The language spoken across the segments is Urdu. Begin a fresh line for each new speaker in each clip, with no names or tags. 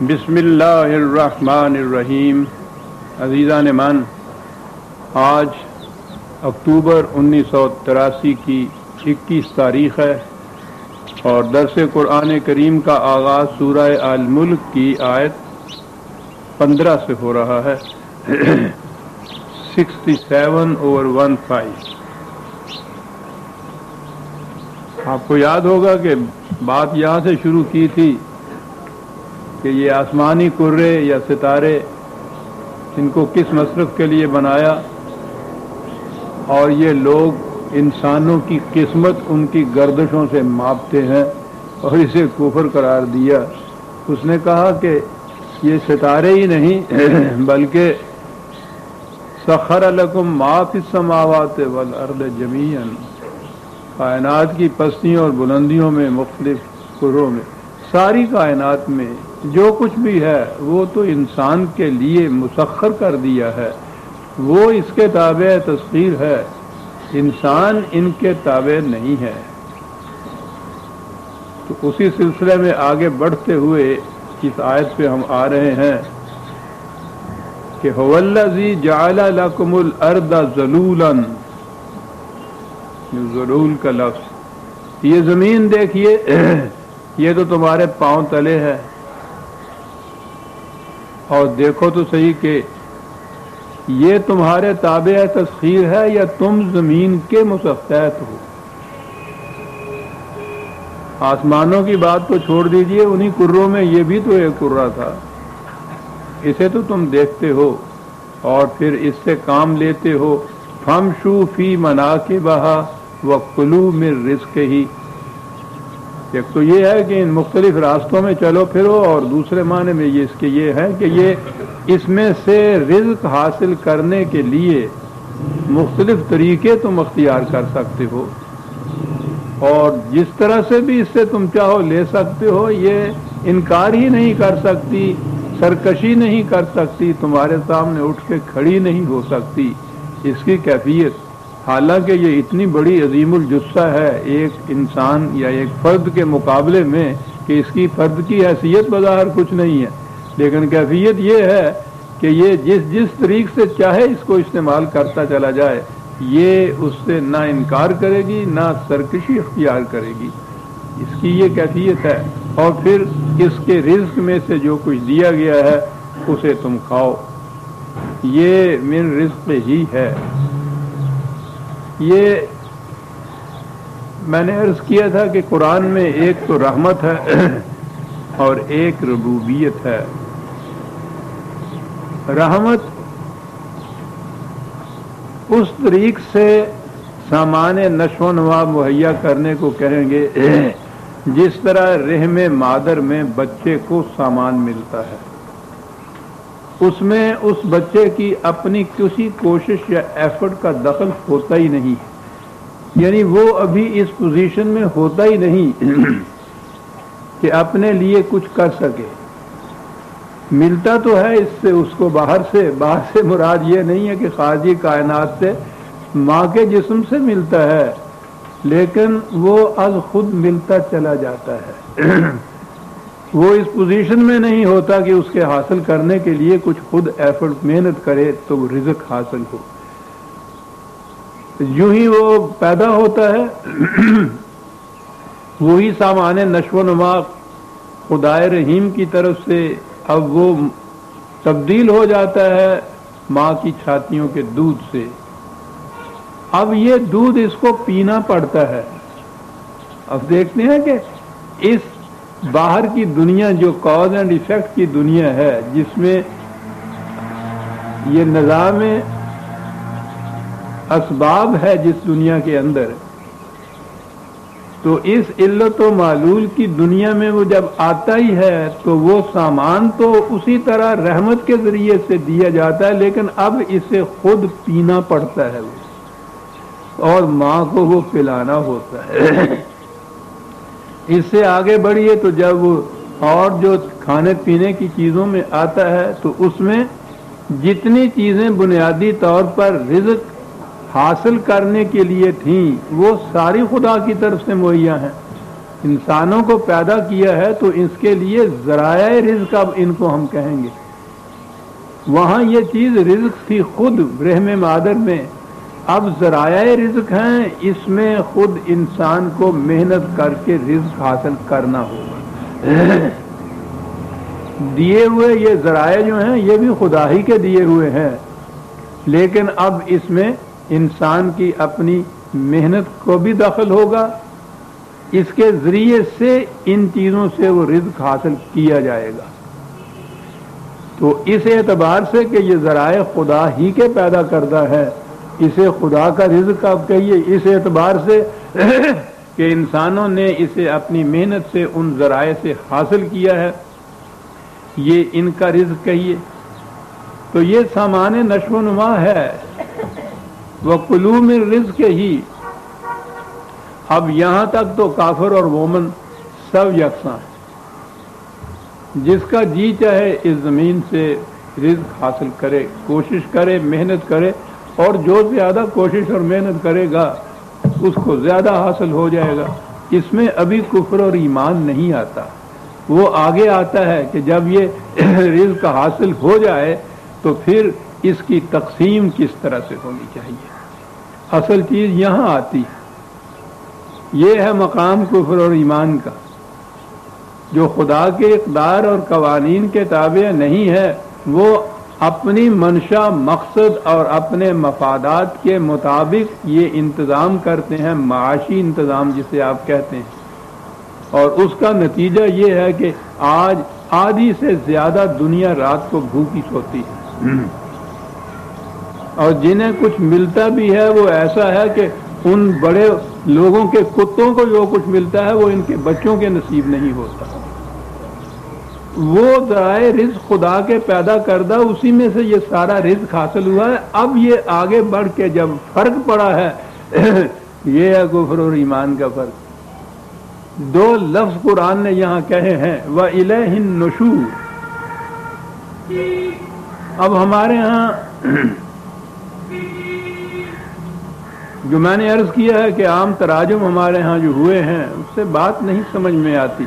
بسم اللہ الرحمن الرحیم۔ عزیزان من، آج اکتوبر 1983 کی 21 تاریخ ہے اور درس قرآن کریم کا آغاز سورہ الملک کی آیت 15 سے ہو رہا ہے۔ 67/15۔ آپ کو یاد ہوگا کہ بات یہاں سے شروع کی تھی کہ یہ آسمانی کرے یا ستارے ان کو کس مصرف کے لیے بنایا، اور یہ لوگ انسانوں کی قسمت ان کی گردشوں سے ماپتے ہیں اور اسے کفر قرار دیا۔ اس نے کہا کہ یہ ستارے ہی نہیں بلکہ سخر لکم ما فی السماوات والارض جمیعا، کائنات کی پستیوں اور بلندیوں میں، مختلف کروں میں، ساری کائنات میں جو کچھ بھی ہے وہ تو انسان کے لیے مسخر کر دیا ہے، وہ اس کے تابع تسخیر ہے، انسان ان کے تابع نہیں ہے۔ تو اسی سلسلے میں آگے بڑھتے ہوئے اس آیت پہ ہم آ رہے ہیں کہ هو الذی جعل لکم الارض ذلولا، ذلول کا لفظ، یہ زمین دیکھیے، یہ تو تمہارے پاؤں تلے ہے، اور دیکھو تو صحیح کہ یہ تمہارے تابع تسخیر ہے یا تم زمین کے مسخر ہو۔ آسمانوں کی بات کو چھوڑ دیجئے، انہی کروں میں یہ بھی تو ایک کرہ تھا، اسے تو تم دیکھتے ہو اور پھر اس سے کام لیتے ہو۔ فَامْشُوا فِي مَنَاكِبَهَا وَكُلُوا مِن رِزْقِهِ۔ ایک تو یہ ہے کہ ان مختلف راستوں میں چلو پھرو، اور دوسرے معنی میں یہ اس کے یہ ہے کہ یہ اس میں سے رزق حاصل کرنے کے لیے مختلف طریقے تم اختیار کر سکتے ہو، اور جس طرح سے بھی اس سے تم چاہو لے سکتے ہو، یہ انکار ہی نہیں کر سکتی، سرکشی نہیں کر سکتی، تمہارے سامنے اٹھ کے کھڑی نہیں ہو سکتی اس کی کیفیت، حالانکہ یہ اتنی بڑی عظیم الجثہ ہے ایک انسان یا ایک فرد کے مقابلے میں کہ اس کی فرد کی حیثیت بظاہر کچھ نہیں ہے، لیکن کیفیت یہ ہے کہ یہ جس طریق سے چاہے اس کو استعمال کرتا چلا جائے، یہ اس سے نہ انکار کرے گی نہ سرکشی اختیار کرے گی، اس کی یہ کیفیت ہے۔ اور پھر اس کے رزق میں سے جو کچھ دیا گیا ہے اسے تم کھاؤ، یہ من رزق ہی ہے۔ یہ میں نے عرض کیا تھا کہ قرآن میں ایک تو رحمت ہے اور ایک ربوبیت ہے۔ رحمت اس طریق سے سامان نشو و نما مہیا کرنے کو کہیں گے جس طرح رحم مادر میں بچے کو سامان ملتا ہے، اس میں اس بچے کی اپنی کسی کوشش یا ایفرٹ کا دخل ہوتا ہی نہیں، یعنی وہ ابھی اس پوزیشن میں ہوتا ہی نہیں کہ اپنے لیے کچھ کر سکے۔ ملتا تو ہے اس سے اس کو باہر سے مراد یہ نہیں ہے کہ خارجی کائنات سے، ماں کے جسم سے ملتا ہے، لیکن وہ از خود ملتا چلا جاتا ہے، وہ اس پوزیشن میں نہیں ہوتا کہ اس کے حاصل کرنے کے لیے کچھ خود ایفرٹ محنت کرے تو وہ رزق حاصل ہو۔ یوں ہی وہ پیدا ہوتا ہے، وہی سامان نشو و نما خدائے رحیم کی طرف سے اب وہ تبدیل ہو جاتا ہے ماں کی چھاتیوں کے دودھ سے، اب یہ دودھ اس کو پینا پڑتا ہے۔ اب دیکھتے ہیں کہ اس باہر کی دنیا جو کاز اینڈ ایفیکٹ کی دنیا ہے، جس میں یہ نظام اسباب ہے جس دنیا کے اندر، تو اس علت و معلول کی دنیا میں وہ جب آتا ہی ہے تو وہ سامان تو اسی طرح رحمت کے ذریعے سے دیا جاتا ہے، لیکن اب اسے خود پینا پڑتا ہے اور ماں کو وہ پلانا ہوتا ہے۔ اس سے آگے بڑھیے تو جب وہ اور جو کھانے پینے کی چیزوں میں آتا ہے تو اس میں جتنی چیزیں بنیادی طور پر رزق حاصل کرنے کے لیے تھیں وہ ساری خدا کی طرف سے مہیا ہیں، انسانوں کو پیدا کیا ہے تو اس کے لیے ذرائع رزق اب ان کو ہم کہیں گے. وہاں یہ چیز رزق تھی خود رحم مادر میں، اب ذرائع رزق ہیں، اس میں خود انسان کو محنت کر کے رزق حاصل کرنا ہوگا. دیے ہوئے یہ ذرائع جو ہیں یہ بھی خدا ہی کے دیے ہوئے ہیں، لیکن اب اس میں انسان کی اپنی محنت کو بھی دخل ہوگا، اس کے ذریعے سے ان چیزوں سے وہ رزق حاصل کیا جائے گا. تو اس اعتبار سے کہ یہ ذرائع خدا ہی کے پیدا کردہ ہے، اسے خدا کا رزق آپ کہیے. اس اعتبار سے کہ انسانوں نے اسے اپنی محنت سے ان ذرائع سے حاصل کیا ہے، یہ ان کا رزق کہیے. تو یہ سامان نشو و نما ہے. وَكُلُوا مِن رِزْقِهِ. اب یہاں تک تو کافر اور مومن سب یکساں ہیں. جس کا جی چاہے اس زمین سے رزق حاصل کرے، کوشش کرے، محنت کرے، اور جو زیادہ کوشش اور محنت کرے گا اس کو زیادہ حاصل ہو جائے گا. اس میں ابھی کفر اور ایمان نہیں آتا. وہ آگے آتا ہے کہ جب یہ رزق حاصل ہو جائے تو پھر اس کی تقسیم کس طرح سے ہونی چاہیے. اصل چیز یہاں آتی ہے. یہ ہے مقام کفر اور ایمان کا. جو خدا کے اقدار اور قوانین کے تابع نہیں ہے وہ اپنی منشا، مقصد اور اپنے مفادات کے مطابق یہ انتظام کرتے ہیں، معاشی انتظام جسے آپ کہتے ہیں. اور اس کا نتیجہ یہ ہے کہ آج آدھی سے زیادہ دنیا رات کو بھوکی سوتی ہے، اور جنہیں کچھ ملتا بھی ہے وہ ایسا ہے کہ ان بڑے لوگوں کے کتوں کو جو کچھ ملتا ہے وہ ان کے بچوں کے نصیب نہیں ہوتا. وہ ذرائع رزق خدا کے پیدا کردہ، اسی میں سے یہ سارا رزق حاصل ہوا ہے. اب یہ آگے بڑھ کے جب فرق پڑا ہے یہ ہے کفر اور ایمان کا فرق. دو لفظ قرآن نے یہاں کہے ہیں، وَإِلَيْهِ النُّشُورُ. اب ہمارے ہاں جو میں نے عرض کیا ہے کہ عام تراجم ہمارے ہاں جو ہوئے ہیں اس سے بات نہیں سمجھ میں آتی.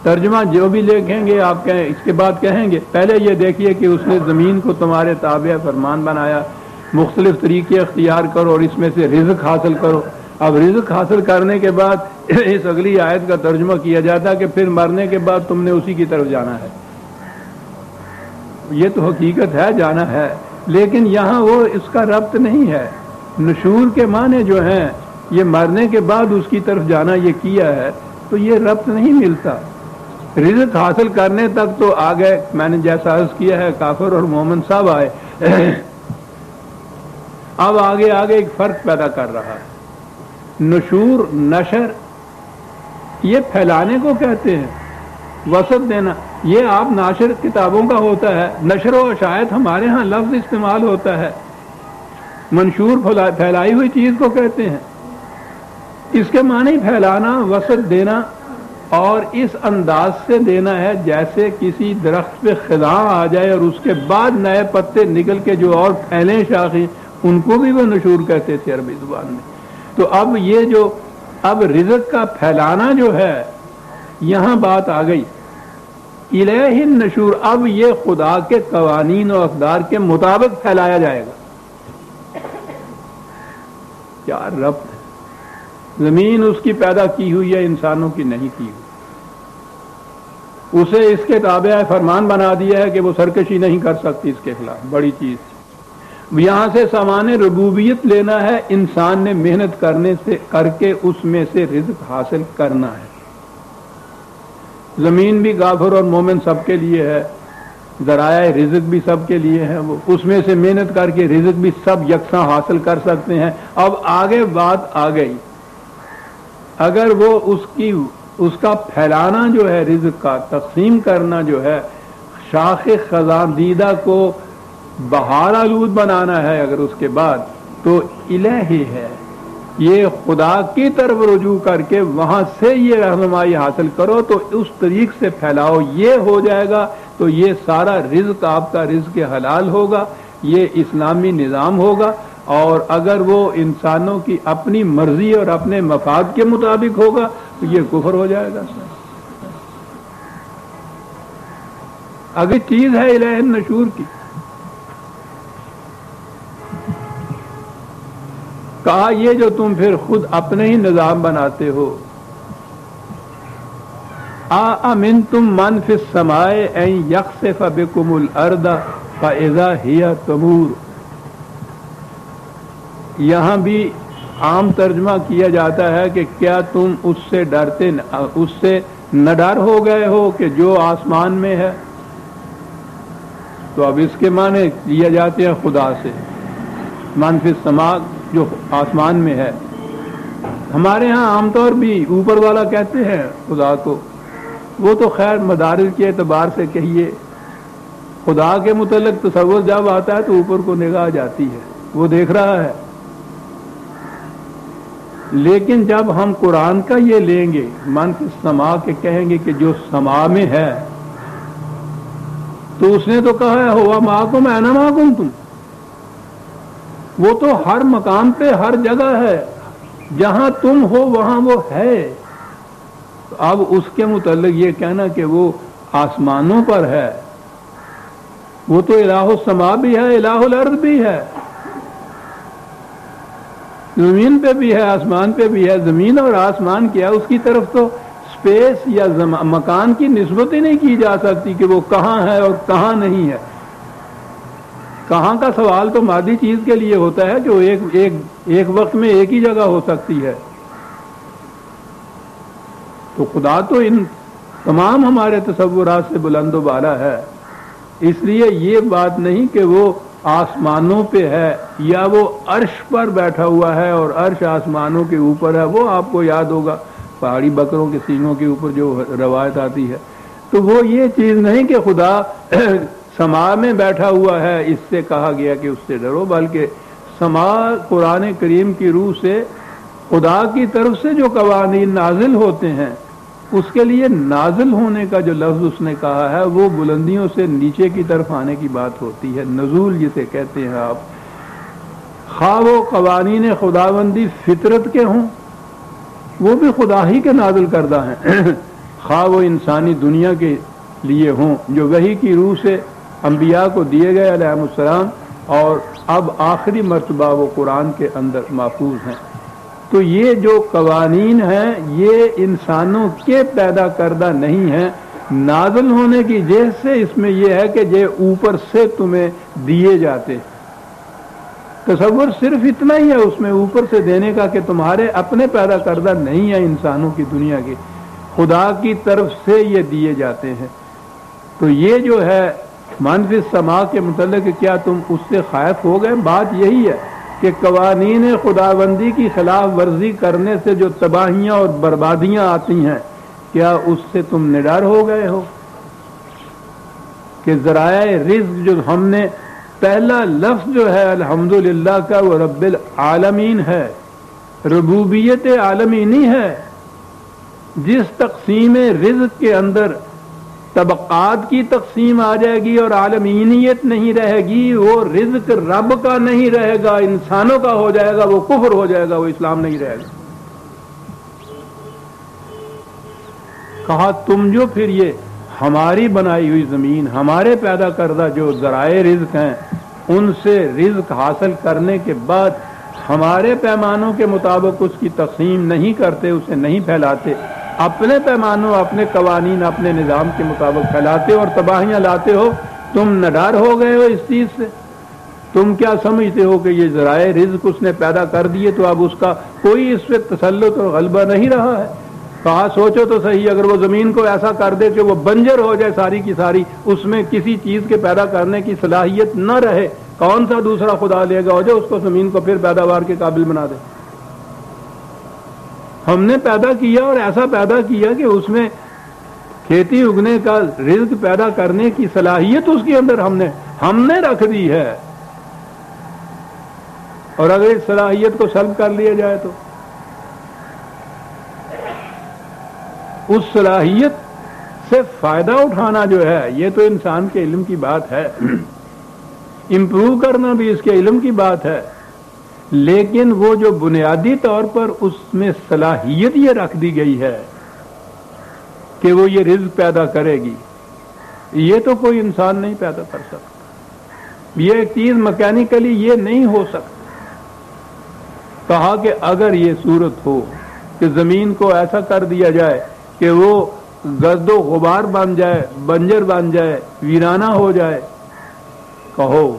ترجمہ جو بھی لکھیں گے آپ کہیں، اس کے بعد کہیں گے پہلے یہ دیکھیے کہ اس نے زمین کو تمہارے تابع فرمان بنایا، مختلف طریقے اختیار کرو اور اس میں سے رزق حاصل کرو. اب رزق حاصل کرنے کے بعد اس اگلی آیت کا ترجمہ کیا جاتا کہ پھر مرنے کے بعد تم نے اسی کی طرف جانا ہے. یہ تو حقیقت ہے، جانا ہے، لیکن یہاں وہ اس کا ربط نہیں ہے. نشور کے معنی جو ہیں یہ مرنے کے بعد اس کی طرف جانا یہ کیا ہے، تو یہ ربط نہیں ملتا. رزق حاصل کرنے تک تو آ گئے، میں نے جیسا عرض کیا ہے کافر اور مومن سب آئے. اب آگے ایک فرق پیدا کر رہا ہے. نشور، نشر، یہ پھیلانے کو کہتے ہیں. وسط دینا، یہ آپ ناشر کتابوں کا ہوتا ہے. نشر و اشاعت ہمارے ہاں لفظ استعمال ہوتا ہے. منشور پھیلائی ہوئی چیز کو کہتے ہیں. اس کے معنی پھیلانا، وسط دینا، اور اس انداز سے دینا ہے جیسے کسی درخت پہ خزاں آ جائے اور اس کے بعد نئے پتے نکل کے جو اور پھیلیں شاخیں، ان کو بھی وہ نشور کہتے تھے عربی زبان میں. تو اب یہ جو اب رزق کا پھیلانا جو ہے یہاں بات آ گئی. الہ النشور، اب یہ خدا کے قوانین و اقدار کے مطابق پھیلایا جائے گا. کیا ربط ہے؟ زمین اس کی پیدا کی ہوئی ہے، انسانوں کی نہیں کی ہوئی. اسے اس کے تابع فرمان بنا دیا ہے کہ وہ سرکشی نہیں کر سکتی اس کے خلاف. بڑی چیز. یہاں سے سامان ربوبیت لینا ہے، انسان نے محنت کرنے سے کر کے اس میں سے رزق حاصل کرنا ہے. زمین بھی کافر اور مومن سب کے لیے ہے، ذرائع رزق بھی سب کے لیے ہے. وہ اس میں سے محنت کر کے رزق بھی سب یکساں حاصل کر سکتے ہیں. اب آگے بات آ گئی، اگر وہ اس کا پھیلانا جو ہے، رزق کا تقسیم کرنا جو ہے، شاخ خزاندیدہ کو بہار آلود بنانا ہے، اگر اس کے بعد تو الہی ہے. یہ خدا کی طرف رجوع کر کے وہاں سے یہ رہنمائی حاصل کرو تو اس طریق سے پھیلاؤ، یہ ہو جائے گا. تو یہ سارا رزق آپ کا رزق حلال ہوگا، یہ اسلامی نظام ہوگا. اور اگر وہ انسانوں کی اپنی مرضی اور اپنے مفاد کے مطابق ہوگا تو یہ کفر ہو جائے گا. اگر چیز ہے الہ النشور کی. کہا یہ جو تم پھر خود اپنے ہی نظام بناتے ہو. أَأَمِنْتُمْ مَنْ فِي السَّمَاءِ أَنْ يَخْسِفَ بِكُمُ الْأَرْضَ فَإِذَا هِيَ تَمُورُ. یہاں بھی عام ترجمہ کیا جاتا ہے کہ کیا تم اس سے ڈرتے اس سے نہ ڈر ہو گئے ہو کہ جو آسمان میں ہے. تو اب اس کے معنی لیے جاتے ہیں خدا سے. من فی السماء جو آسمان میں ہے. ہمارے ہاں عام طور بھی اوپر والا کہتے ہیں خدا کو. وہ تو خیر مدارج کے اعتبار سے کہیے. خدا کے متعلق تصور جب آتا ہے تو اوپر کو نگاہ جاتی ہے, وہ دیکھ رہا ہے. لیکن جب ہم قرآن کا یہ لیں گے من فی السماء کے کہیں گے کہ جو سما میں ہے, تو اس نے تو کہا ہے ہوا معکم اینا ما کنتم. وہ تو ہر مقام پہ ہر جگہ ہے, جہاں تم ہو وہاں وہ ہے. تو اب اس کے متعلق یہ کہنا کہ وہ آسمانوں پر ہے, وہ تو الہ السماء بھی ہے الہ الارض بھی ہے, زمین پہ بھی ہے آسمان پہ بھی ہے. زمین اور آسمان کیا اس کی طرف تو اسپیس یا مکان کی نسبت ہی نہیں کی جا سکتی کہ وہ کہاں ہے اور کہاں نہیں ہے. کہاں کا سوال تو مادی چیز کے لیے ہوتا ہے کہ وہ ایک وقت میں ایک ہی جگہ ہو سکتی ہے. تو خدا تو ان تمام ہمارے تصورات سے بلند و بالا ہے. اس لیے یہ بات نہیں کہ وہ آسمانوں پہ ہے یا وہ عرش پر بیٹھا ہوا ہے اور عرش آسمانوں کے اوپر ہے. وہ آپ کو یاد ہوگا پہاڑی بکروں کے سینگوں کے اوپر جو روایت آتی ہے. تو وہ یہ چیز نہیں کہ خدا سما میں بیٹھا ہوا ہے, اس سے کہا گیا کہ اس سے ڈرو, بلکہ سما قرآن کریم کی روح سے خدا کی طرف سے جو قوانین نازل ہوتے ہیں اس کے لیے نازل ہونے کا جو لفظ اس نے کہا ہے وہ بلندیوں سے نیچے کی طرف آنے کی بات ہوتی ہے. نزول جسے کہتے ہیں آپ. خواہ وہ قوانین خداوندی فطرت کے ہوں, وہ بھی خدا ہی کے نازل کردہ ہیں, خواہ وہ انسانی دنیا کے لیے ہوں جو وحی کی روح سے انبیاء کو دیے گئے علیہ السلام, اور اب آخری مرتبہ وہ قرآن کے اندر محفوظ ہیں. تو یہ جو قوانین ہیں یہ انسانوں کے پیدا کردہ نہیں ہیں. نازل ہونے کی جہت سے اس میں یہ ہے کہ یہ اوپر سے تمہیں دیے جاتے. تصور صرف اتنا ہی ہے اس میں اوپر سے دینے کا کہ تمہارے اپنے پیدا کردہ نہیں ہے انسانوں کی دنیا کے, خدا کی طرف سے یہ دیے جاتے ہیں. تو یہ جو ہے من فی السماء کے متعلق کیا تم اس سے خائف ہو گئے. بات یہی ہے کہ قوانین خداوندی کی خلاف ورزی کرنے سے جو تباہیاں اور بربادیاں آتی ہیں کیا اس سے تم نڈر ہو گئے ہو کہ ذرائع رزق جو ہم نے پہلا لفظ جو ہے الحمدللہ کا وہ رب العالمین ہے, ربوبیت عالمینی ہے. جس تقسیم رزق کے اندر طبقات کی تقسیم آ جائے گی اور عالمینیت نہیں رہے گی, وہ رزق رب کا نہیں رہے گا, انسانوں کا ہو جائے گا, وہ کفر ہو جائے گا, وہ اسلام نہیں رہے گا. کہا تم جو پھر یہ ہماری بنائی ہوئی زمین, ہمارے پیدا کردہ جو ذرائع رزق ہیں ان سے رزق حاصل کرنے کے بعد ہمارے پیمانوں کے مطابق اس کی تقسیم نہیں کرتے, اسے نہیں پھیلاتے, اپنے پیمانوں اپنے قوانین اپنے نظام کے مطابق پھیلاتے اور تباہیاں لاتے ہو. تم نڈر ہو گئے ہو اس چیز سے. تم کیا سمجھتے ہو کہ یہ ذرائع رزق اس نے پیدا کر دیے تو اب اس کا کوئی اس پہ تسلط اور غلبہ نہیں رہا ہے. کہا سوچو تو صحیح, اگر وہ زمین کو ایسا کر دے کہ وہ بنجر ہو جائے ساری کی ساری, اس میں کسی چیز کے پیدا کرنے کی صلاحیت نہ رہے, کون سا دوسرا خدا لے گا ہو جائے اس کو زمین کو پھر پیداوار کے قابل بنا دے. ہم نے پیدا کیا اور ایسا پیدا کیا کہ اس میں کھیتی اگنے کا رزق پیدا کرنے کی صلاحیت اس کے اندر ہم نے رکھ دی ہے, اور اگر اس صلاحیت کو سلب کر لیا جائے تو اس صلاحیت سے فائدہ اٹھانا جو ہے یہ تو انسان کے علم کی بات ہے, امپروو کرنا بھی اس کے علم کی بات ہے. لیکن وہ جو بنیادی طور پر اس میں صلاحیت یہ رکھ دی گئی ہے کہ وہ یہ رزق پیدا کرے گی، یہ تو کوئی انسان نہیں پیدا کر سکتا، یہ ایک چیز مکینیکلی یہ نہیں ہو سکتا۔ کہا کہ اگر یہ صورت ہو کہ زمین کو ایسا کر دیا جائے کہ وہ گرد و غبار بن جائے، بنجر بن جائے، ویرانہ ہو جائے، کہو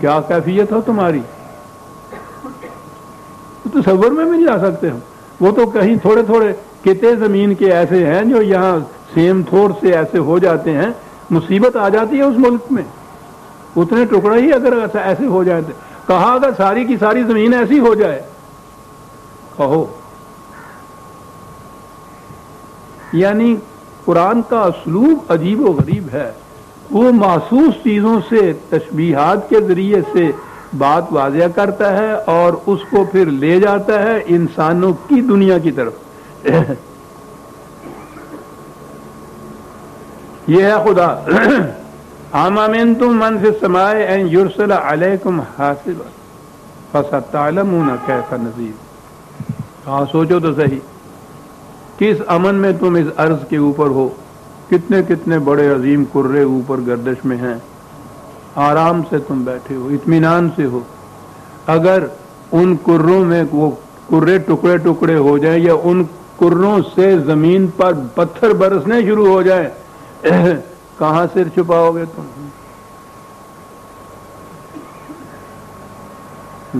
کیا کیفیت ہو تمہاری؟ تصور میں بھی نہیں جا سکتے ہم۔ وہ تو کہیں تھوڑے تھوڑے قطعے زمین کے ایسے ہیں جو یہاں سیم تھوڑ سے ایسے ہو جاتے ہیں، مصیبت آ جاتی ہے اس ملک میں، اتنے ٹکڑے ہی اگر ایسے ہو جائیں تو کہا اگر ساری کی ساری زمین ایسی ہو جائے، کہو۔ یعنی قرآن کا اسلوب عجیب و غریب ہے، وہ محسوس چیزوں سے تشبیہات کے ذریعے سے بات واضح کرتا ہے اور اس کو پھر لے جاتا ہے انسانوں کی دنیا کی طرف۔ یہ ہے خدا۔ ام امنتم من فی السماء ان یرسل علیکم حاصبا فستعلمون کیف نذیر۔ ہاں سوچو تو صحیح، کس امن میں تم اس عرض کے اوپر ہو، کتنے کتنے بڑے عظیم کرے اوپر گردش میں ہیں، آرام سے تم بیٹھے ہو، اطمینان سے ہو۔ اگر ان کروں میں وہ کرے ٹکڑے ٹکڑے ہو جائیں یا ان کروں سے زمین پر پتھر برسنے شروع ہو جائیں، کہاں سر چھپاؤ گے تم؟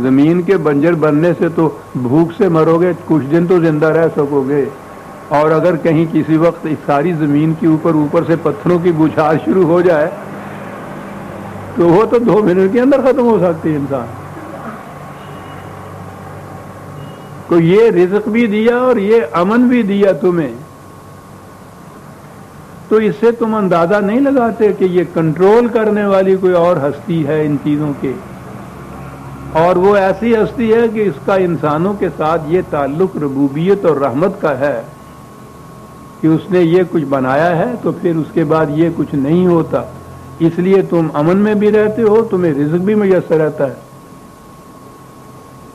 زمین کے بنجر بننے سے تو بھوک سے مرو گے، کچھ دن تو زندہ رہ سکو گے، اور اگر کہیں کسی وقت اس ساری زمین کے اوپر سے پتھروں کی بوچھار شروع ہو جائے تو وہ تو 2 منٹ کے اندر ختم ہو سکتی ہے انسان کو۔ یہ رزق بھی دیا اور یہ امن بھی دیا تمہیں، تو اس سے تم اندازہ نہیں لگاتے کہ یہ کنٹرول کرنے والی کوئی اور ہستی ہے ان چیزوں کے، اور وہ ایسی ہستی ہے کہ اس کا انسانوں کے ساتھ یہ تعلق ربوبیت اور رحمت کا ہے کہ اس نے یہ کچھ بنایا ہے تو پھر اس کے بعد یہ کچھ نہیں ہوتا، اس لیے تم امن میں بھی رہتے ہو، تمہیں رزق بھی میسر رہتا ہے۔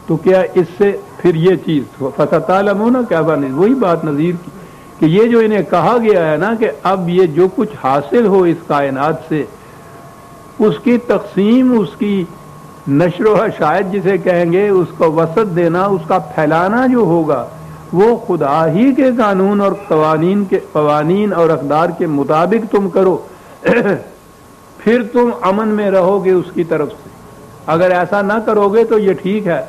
تو کیا اس سے پھر یہ چیز فَسَتَعْلَمُونَ کیا بنے، وہی بات نظیر کی کہ یہ جو انہیں کہا گیا ہے نا کہ اب یہ جو کچھ حاصل ہو اس کائنات سے، اس کی تقسیم، اس کی نشر و شاید جسے کہیں گے، اس کو وسعت دینا، اس کا پھیلانا جو ہوگا وہ خدا ہی کے قانون اور قوانین اور اقدار کے مطابق تم کرو، پھر تم امن میں رہو گے اس کی طرف سے۔ اگر ایسا نہ کرو گے تو یہ ٹھیک ہے،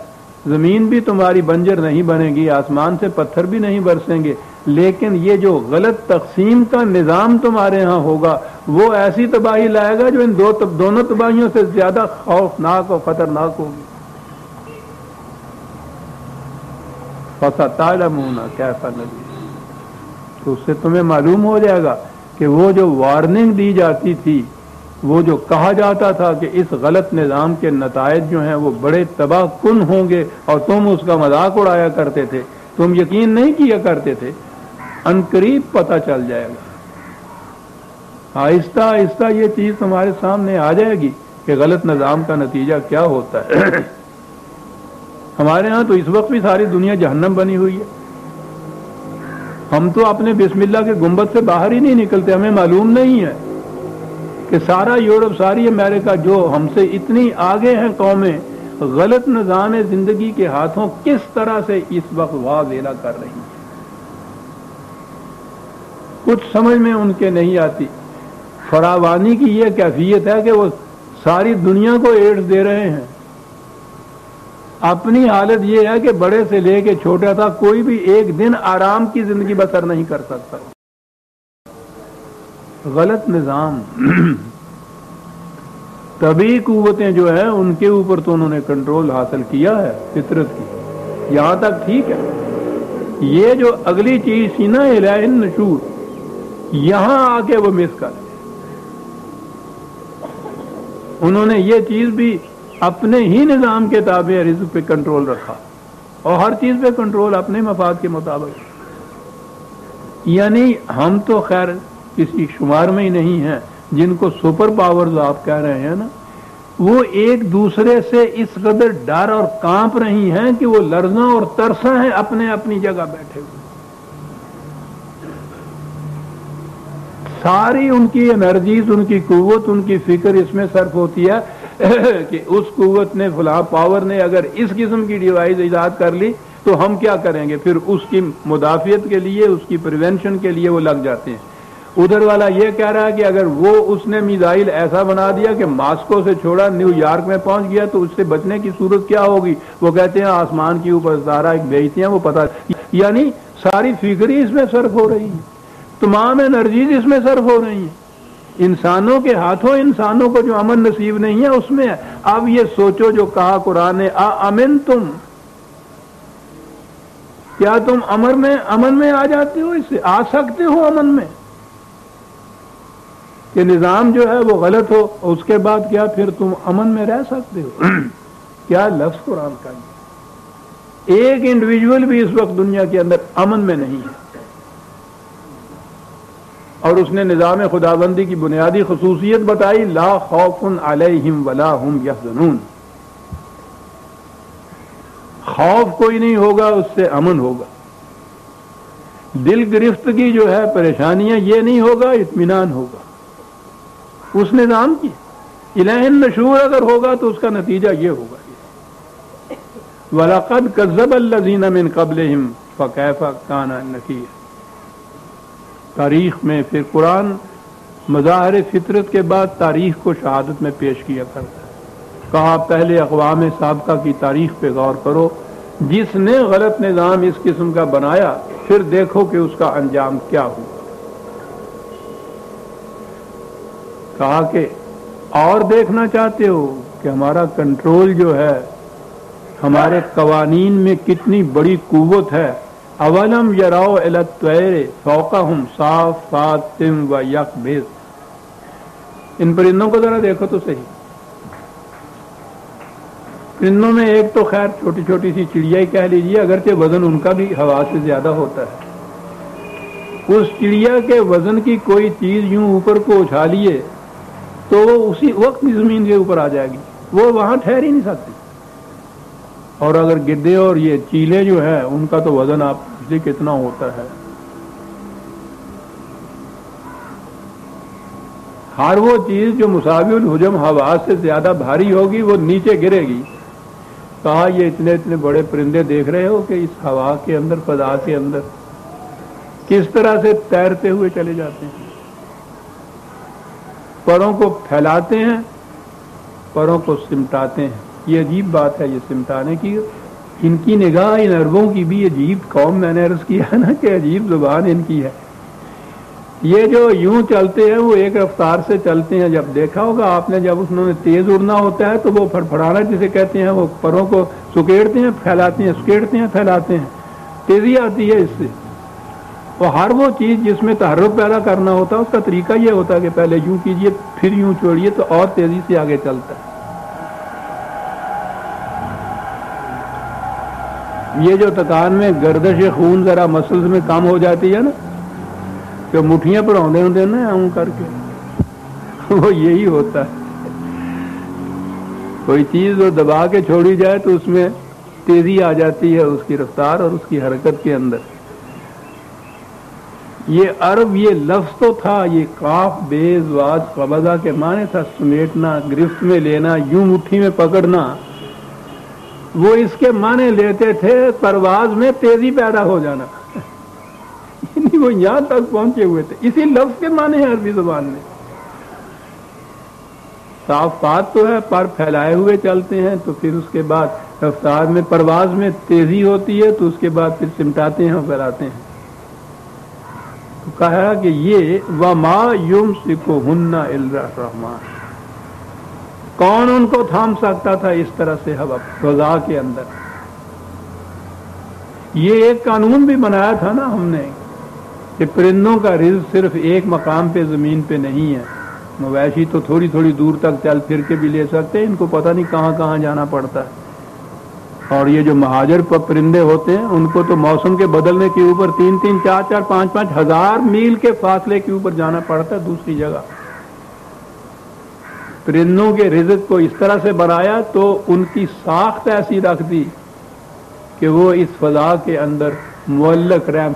زمین بھی تمہاری بنجر نہیں بنے گی، آسمان سے پتھر بھی نہیں برسیں گے، لیکن یہ جو غلط تقسیم کا نظام تمہارے ہاں ہوگا وہ ایسی تباہی لائے گا جو ان دونوں تباہیوں سے زیادہ خوفناک اور خطرناک ہوگی۔ فَسَتَعْلَمُونَ كَيْفَ نَذِيرٌ، تو اس سے تمہیں معلوم ہو جائے گا کہ وہ جو وارننگ دی جاتی تھی، وہ جو کہا جاتا تھا کہ اس غلط نظام کے نتائج جو ہیں وہ بڑے تباہ کن ہوں گے اور تم اس کا مذاق اڑایا کرتے تھے، تم یقین نہیں کیا کرتے تھے، عنقریب پتہ چل جائے گا، آہستہ آہستہ یہ چیز تمہارے سامنے آ جائے گی کہ غلط نظام کا نتیجہ کیا ہوتا ہے۔ ہمارے ہاں تو اس وقت بھی ساری دنیا جہنم بنی ہوئی ہے، ہم تو اپنے بسم اللہ کے گنبد سے باہر ہی نہیں نکلتے، ہمیں معلوم نہیں ہے کہ سارا یورپ، ساری امریکہ جو ہم سے اتنی آگے ہیں قومیں، غلط نظام زندگی کے ہاتھوں کس طرح سے اس وقت واویلا کر رہی ہیں، کچھ سمجھ میں ان کے نہیں آتی۔ فراوانی کی یہ کیفیت ہے کہ وہ ساری دنیا کو ایڈز دے رہے ہیں۔ اپنی حالت یہ ہے کہ بڑے سے لے کے چھوٹا تھا کوئی بھی ایک دن آرام کی زندگی بسر نہیں کر سکتا۔ غلط نظام، طبی قوتیں جو ہیں ان کے اوپر تو انہوں نے کنٹرول حاصل کیا ہے فطرت کی، یہاں تک ٹھیک ہے۔ یہ جو اگلی چیز تھی نا الہ النشور، یہاں آ کے وہ مس کر انہوں نے یہ چیز بھی اپنے ہی نظام کے تابع رزق پہ کنٹرول رکھا اور ہر چیز پہ کنٹرول اپنے مفاد کے مطابق۔ یعنی ہم تو خیر کسی شمار میں ہی نہیں ہیں، جن کو سپر پاورز آپ کہہ رہے ہیں نا، وہ ایک دوسرے سے اس قدر ڈر اور کانپ رہی ہیں کہ وہ لرزاں اور ترساں ہیں اپنے اپنی جگہ بیٹھے ہوئے. ساری ان کی انرجیز، ان کی قوت، ان کی فکر اس میں صرف ہوتی ہے کہ اس قوت نے، فلاں پاور نے اگر اس قسم کی ڈیوائس ایجاد کر لی تو ہم کیا کریں گے. پھر اس کی مدافعت کے لیے، اس کی پریونشن کے لیے وہ لگ جاتے ہیں. ادھر والا یہ کہہ رہا ہے کہ اگر وہ اس نے میزائل ایسا بنا دیا کہ ماسکو سے چھوڑا نیو یارک میں پہنچ گیا تو اس سے بچنے کی صورت کیا ہوگی. وہ کہتے ہیں آسمان کے اوپر ستارہ ایک بھیجتے ہیں، وہ پتہ، یعنی ساری فکری اس میں صرف ہو رہی ہے، تمام انرجیز اس میں صرف ہو رہی ہیں. انسانوں کے ہاتھوں، انسانوں کو جو امن نصیب نہیں ہے اس میں ہے. اب یہ سوچو جو کہا قرآن نے، امن تم، کیا تم امن میں آ جاتے ہو؟ اس سے آ سکتے ہو امن میں کہ نظام جو ہے وہ غلط ہو، اس کے بعد کیا پھر تم امن میں رہ سکتے ہو؟ کیا لفظ قرآن کا ہے. ایک انڈیویجول بھی اس وقت دنیا کے اندر امن میں نہیں ہے. اور اس نے نظام خداوندی کی بنیادی خصوصیت بتائی، لا خوف علیہم ولا هم یحزنون. خوف کوئی نہیں ہوگا، اس سے امن ہوگا. دل گرفتگی جو ہے، پریشانیاں، یہ نہیں ہوگا، اطمینان ہوگا اس نظام کی. الہ النشور اگر ہوگا تو اس کا نتیجہ یہ ہوگا، وَلَقَدْ كَذَّبَ الَّذِينَ مِن قَبْلِهِمْ فَكَيْفَ كَانَ نَكِيرِ. تاریخ میں پھر قرآن مظاہر فطرت کے بعد تاریخ کو شہادت میں پیش کیا کرتا ہے. کہا پہلے اقوام سابقہ کی تاریخ پہ غور کرو، جس نے غلط نظام اس قسم کا بنایا پھر دیکھو کہ اس کا انجام کیا ہوا. کہا کہ اور دیکھنا چاہتے ہو کہ ہمارا کنٹرول جو ہے، ہمارے قوانین میں کتنی بڑی قوت ہے. اولم یراؤ الی الطیر فوقہم صافات و یقبض. ان پرندوں کو ذرا دیکھو تو صحیح. پرندوں میں ایک تو خیر چھوٹی چھوٹی سی چڑیا ہی کہہ لیجیے، اگرچہ وزن ان کا بھی ہوا سے زیادہ ہوتا ہے. اس چڑیا کے وزن کی کوئی چیز یوں اوپر کو اچھالیے تو وہ اسی وقت زمین کے اوپر آ جائے گی، وہ وہاں ٹھہر ہی نہیں سکتی. اور اگر گدے اور یہ چیلے جو ہے ان کا تو وزن آپ سے کتنا ہوتا ہے. ہر وہ چیز جو مساوی الحجم ہوا سے زیادہ بھاری ہوگی وہ نیچے گرے گی. کہا یہ اتنے بڑے پرندے دیکھ رہے ہو کہ اس ہوا کے اندر، فضا کے اندر کس طرح سے تیرتے ہوئے چلے جاتے ہیں. پروں کو پھیلاتے ہیں، پروں کو سمٹاتے ہیں. یہ عجیب بات ہے یہ سمٹانے کی. ان کی نگاہ ان عربوں کی بھی عجیب قوم، میں نے عرض کیا نا کہ عجیب زبان ان کی ہے. یہ جو یوں چلتے ہیں وہ ایک رفتار سے چلتے ہیں. جب دیکھا ہوگا آپ نے، جب انہوں نے تیز اڑنا ہوتا ہے تو وہ پھڑپھڑانا جسے کہتے ہیں، وہ پروں کو سکیڑتے ہیں، پھیلاتے ہیں، سکیڑتے ہیں، پھیلاتے ہیں. تیزی آتی ہے اس سے. اور ہر وہ چیز جس میں تحرک پیدا کرنا ہوتا ہے اس کا طریقہ یہ ہوتا ہے کہ پہلے یوں کیجئے پھر یوں چھوڑیے تو اور تیزی سے آگے چلتا ہے. یہ جو تکان میں گردش خون ذرا مسلز میں کم ہو جاتی ہے نا، کہ مٹھیاں پر ہوندے ہوندے نا اون کر کے، وہ یہی ہوتا ہے. کوئی چیز وہ دبا کے چھوڑی جائے تو اس میں تیزی آ جاتی ہے، اس کی رفتار اور اس کی حرکت کے اندر. یہ عرب، یہ لفظ تو تھا، یہ قاف بیز واز قبضہ کے معنی تھا، سمیٹنا، گرفت میں لینا، یوں مٹھی میں پکڑنا. وہ اس کے معنی لیتے تھے پرواز میں تیزی پیدا ہو جانا. وہ یہاں تک پہنچے ہوئے تھے. اسی لفظ کے معنی ہے عربی زبان میں. صافات تو ہے، پر پھیلائے ہوئے چلتے ہیں، تو پھر اس کے بعد رفتار میں، پرواز میں تیزی ہوتی ہے تو اس کے بعد پھر سمٹاتے ہیں اور پھیلاتے ہیں. تو کہا کہ یہ وما یمسکہن الا الرحمن. کون ان کو تھام سکتا تھا اس طرح سے ہوا فضا کے اندر. یہ ایک قانون بھی بنایا تھا نا ہم نے کہ پرندوں کا رزق صرف ایک مقام پہ زمین پہ نہیں ہے. مویشی تو تھوڑی تھوڑی دور تک چل پھر کے بھی لے سکتے ہیں، ان کو پتہ نہیں کہاں کہاں جانا پڑتا ہے. اور یہ جو مہاجر پرندے ہوتے ہیں ان کو تو موسم کے بدلنے کے اوپر 3-3 4-4 5-5 ہزار میل کے فاصلے کے اوپر جانا پڑتا ہے دوسری جگہ. پرندوں کے رزق کو اس طرح سے بنایا تو ان کی ساخت ایسی رکھ دی کہ وہ اس فضا کے اندر معلق رہ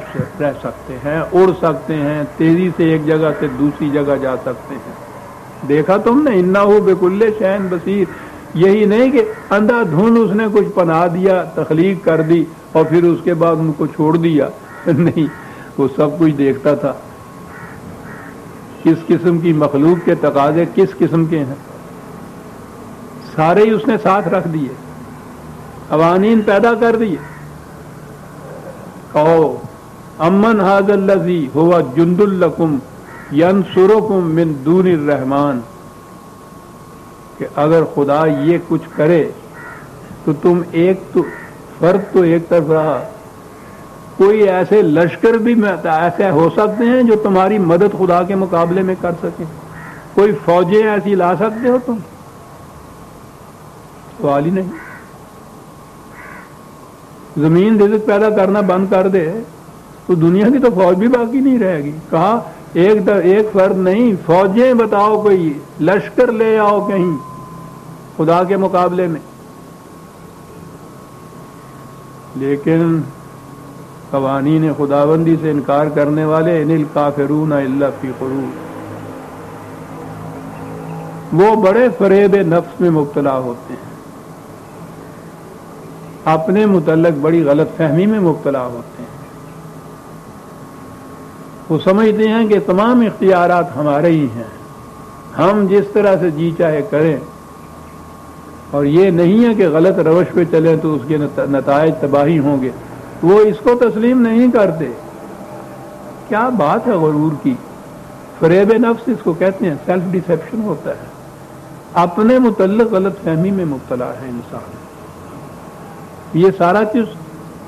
سکتے ہیں، اڑ سکتے ہیں، تیزی سے ایک جگہ سے دوسری جگہ جا سکتے ہیں۔ دیکھا تم نے انہ بکل شیء بصیر، یہی نہیں کہ اندھا دھند اس نے کچھ بنا دیا، تخلیق کر دی اور پھر اس کے بعد ان کو چھوڑ دیا، نہیں، وہ سب کچھ دیکھتا تھا۔ کس قسم کی مخلوق کے تقاضے کس قسم کے ہیں سارے ہی اس نے ساتھ رکھ دیے، قوانین پیدا کر دیے۔ او امن ھذا الذی ھو جند لکم ینصرکم من دون الرحمن، کہ اگر خدا یہ کچھ کرے تو تم ایک تو فرق تو ایک طرف رہا، کوئی ایسے لشکر بھی ایسے ہو سکتے ہیں جو تمہاری مدد خدا کے مقابلے میں کر سکیں؟ کوئی فوجیں ایسی لا سکتے ہو تم؟ سوال ہی نہیں۔ زمین رزق پیدا کرنا بند کر دے تو دنیا کی تو فوج بھی باقی نہیں رہے گی۔ کہا ایک فرد نہیں، فوجیں بتاؤ، کوئی لشکر لے آؤ کہیں خدا کے مقابلے میں۔ لیکن قوانین خداوندی سے انکار کرنے والے ان الکافرون الا فی غرور، وہ بڑے فریب نفس میں مبتلا ہوتے ہیں، اپنے متعلق بڑی غلط فہمی میں مبتلا ہوتے ہیں۔ وہ سمجھتے ہیں کہ تمام اختیارات ہمارے ہی ہیں، ہم جس طرح سے جی چاہے کریں، اور یہ نہیں ہے کہ غلط روش پہ چلیں تو اس کے نتائج تباہی ہوں گے۔ وہ اس کو تسلیم نہیں کرتے۔ کیا بات ہے غرور کی، فریب نفس اس کو کہتے ہیں، سیلف ڈیسیپشن ہوتا ہے، اپنے متعلق غلط فہمی میں مبتلا ہے انسان۔ یہ سارا چیز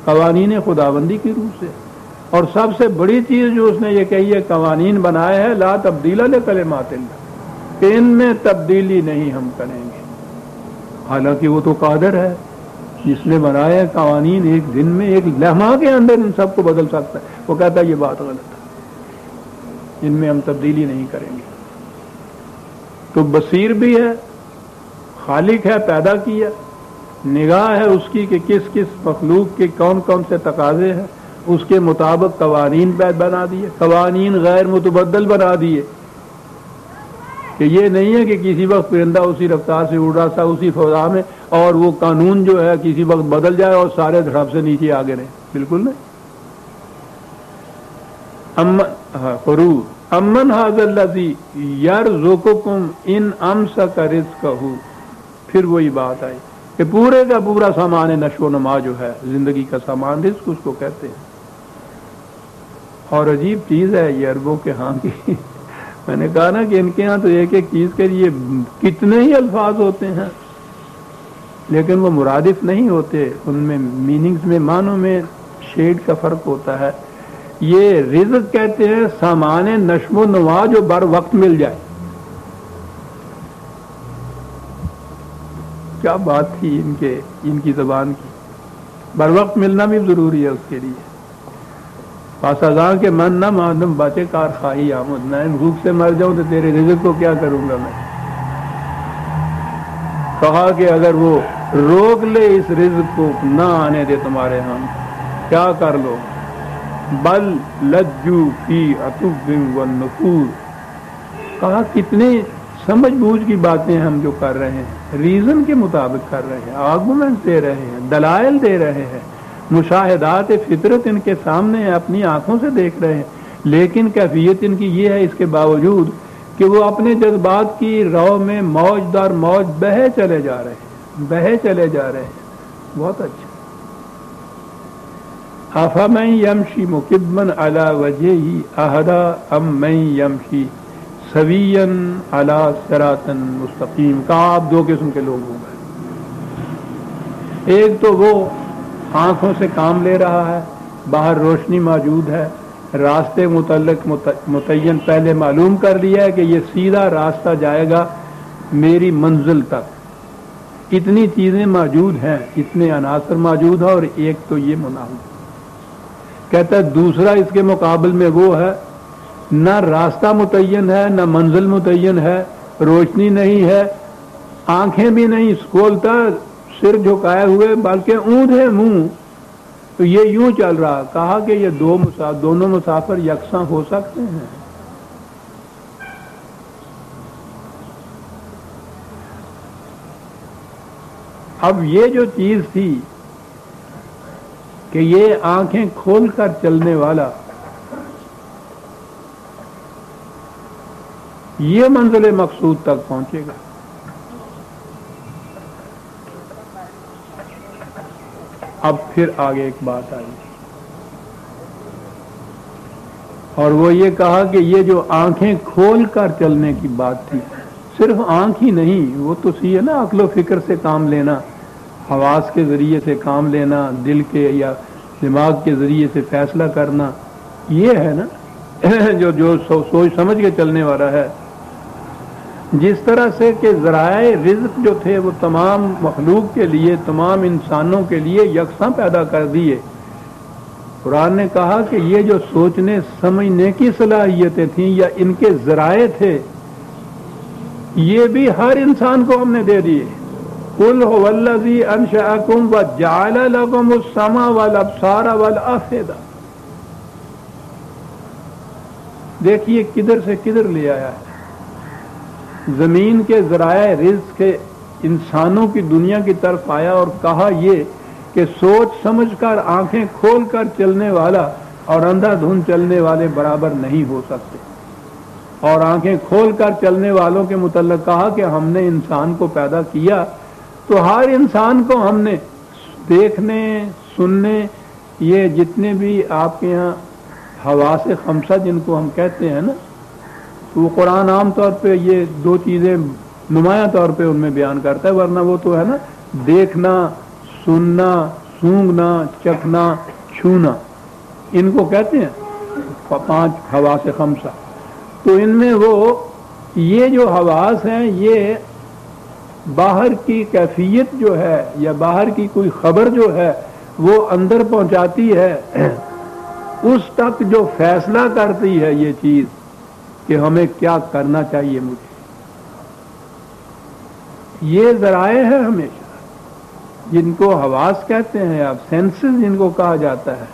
قوانین خداوندی کی روح سے، اور سب سے بڑی چیز جو اس نے یہ کہی ہے، قوانین بنائے ہیں لا تبدیل لکلمات اللہ، کہ ان میں تبدیلی نہیں ہم کریں گے۔ حالانکہ وہ تو قادر ہے، جس نے بنایا قوانین ایک دن میں ایک لمحہ کے اندر ان سب کو بدل سکتا ہے۔ وہ کہتا ہے یہ بات غلط ہے، ان میں ہم تبدیلی نہیں کریں گے۔ تو بصیر بھی ہے، خالق ہے، پیدا کیا، نگاہ ہے اس کی کہ کس کس مخلوق کے کون کون سے تقاضے ہیں، اس کے مطابق قوانین بنا دیے، قوانین غیر متبدل بنا دیے، کہ یہ نہیں ہے کہ کسی وقت پرندہ اسی رفتار سے اڑ رہا تھا اسی فضا میں، اور وہ قانون جو ہے کسی وقت بدل جائے اور سارے دھڑپ سے نیچے آگے رہیں، بالکل نہیں۔ امن ھذا الذی یرزقکم ان امسک رزقہ، پھر وہی بات آئی کہ پورے کا پورا سامان نشو و نما جو ہے زندگی کا سامان، رزق اس کو کہتے ہیں۔ اور عجیب چیز ہے یہ عربوں کے ہاں کی، میں نے کہا نا کہ ان کے ہاں تو ایک ایک چیز کے لیے کتنے ہی الفاظ ہوتے ہیں، لیکن وہ مرادف نہیں ہوتے، ان میں میننگز میں، معنوں میں شیڈ کا فرق ہوتا ہے۔ یہ رزق کہتے ہیں سامان نشو و نما جو بر وقت مل جائے۔ کیا بات تھی ان کی زبان کی، بر وقت ملنا بھی ضروری ہے اس کے لیے۔ پاس ازاں کے من نہ معلوم بچے کار خواہی آمد، میں بھوک سے مر جاؤں تو تیرے رزق کو کیا کروں گا میں۔ کہا کہ اگر وہ روک لے اس رزق کو، نہ آنے دے تمہارے ہاں، کیا کر لو؟ بل لجو فی عتو والنفور، کہا کتنے سمجھ بوجھ کی باتیں ہم جو کر رہے ہیں، ریزن کے مطابق کر رہے ہیں، آرگومنٹ دے رہے ہیں، دلائل دے رہے ہیں، مشاہدات فطرت ان کے سامنے ہیں، اپنی آنکھوں سے دیکھ رہے ہیں، لیکن کیفیت ان کی یہ ہے اس کے باوجود کہ وہ اپنے جذبات کی رو میں موج در موج بہے چلے جا رہے ہیں، بہے چلے جا رہے ہیں۔ بہت اچھا۔ افمن یمشی مکبا علی وجہہ اہدی ام من یمشی سویا علی صراط مستقیم، کہا آپ دو قسم کے لوگ ہوں گے، ایک تو وہ آنکھوں سے کام لے رہا ہے، باہر روشنی موجود ہے، راستے متعلق متعین پہلے معلوم کر دیا ہے کہ یہ سیدھا راستہ جائے گا میری منزل تک، اتنی چیزیں موجود ہیں، اتنے عناصر موجود ہیں، اور ایک تو یہ منافع کہتا ہے دوسرا اس کے مقابل میں وہ ہے نہ راستہ متعین ہے، نہ منزل متعین ہے، روشنی نہیں ہے، آنکھیں بھی نہیں کھولتا، سر جھکائے ہوئے، بلکہ اونٹ ہے منہ، تو یہ یوں چل رہا. کہا کہ یہ دونوں مسافر یکساں ہو سکتے ہیں؟ اب یہ جو چیز تھی کہ یہ آنکھیں کھول کر چلنے والا، یہ منزل مقصود تک پہنچے گا. اب پھر آگے ایک بات آئی، اور وہ یہ کہا کہ یہ جو آنکھیں کھول کر چلنے کی بات تھی، صرف آنکھ ہی نہیں، وہ تو سی ہے نا عقل و فکر سے کام لینا، حواس کے ذریعے سے کام لینا، دل کے یا دماغ کے ذریعے سے فیصلہ کرنا، یہ ہے نا جو سوچ سمجھ کے چلنے والا ہے. جس طرح سے کہ ذرائع رزق جو تھے وہ تمام مخلوق کے لیے، تمام انسانوں کے لیے یکساں پیدا کر دیے. قرآن نے کہا کہ یہ جو سوچنے سمجھنے کی صلاحیتیں تھیں یا ان کے ذرائع تھے، یہ بھی ہر انسان کو ہم نے دے دیے. قُلْ هُوَ الَّذِي أَنشَأَكُمْ وَجَعَلَ لَكُمُ السَّمْعَ وَالْأَبْصَارَ وَالْأَفْئِدَةَ. دیکھیے کدھر سے کدھر لے آیا ہے. زمین کے ذرائع رزق کے انسانوں کی دنیا کی طرف آیا اور کہا یہ کہ سوچ سمجھ کر آنکھیں کھول کر چلنے والا اور اندھا دھند چلنے والے برابر نہیں ہو سکتے. اور آنکھیں کھول کر چلنے والوں کے متعلق کہا کہ ہم نے انسان کو پیدا کیا تو ہر انسان کو ہم نے دیکھنے، سننے، یہ جتنے بھی آپ کے ہاں حواس خمسہ جن کو ہم کہتے ہیں نا، تو وہ قرآن عام طور پہ یہ دو چیزیں نمایاں طور پہ ان میں بیان کرتا ہے، ورنہ وہ تو ہے نا دیکھنا، سننا، سونگنا، چکھنا، چھونا، ان کو کہتے ہیں 5 حواس خمسہ. تو ان میں وہ یہ جو حواس ہیں یہ باہر کی کیفیت جو ہے یا باہر کی کوئی خبر جو ہے وہ اندر پہنچاتی ہے، اس تک جو فیصلہ کرتی ہے یہ چیز کہ ہمیں کیا کرنا چاہیے. مجھے یہ ذرائع ہے ہمیشہ جن کو حواس کہتے ہیں، آپ سینسز جن کو کہا جاتا ہے،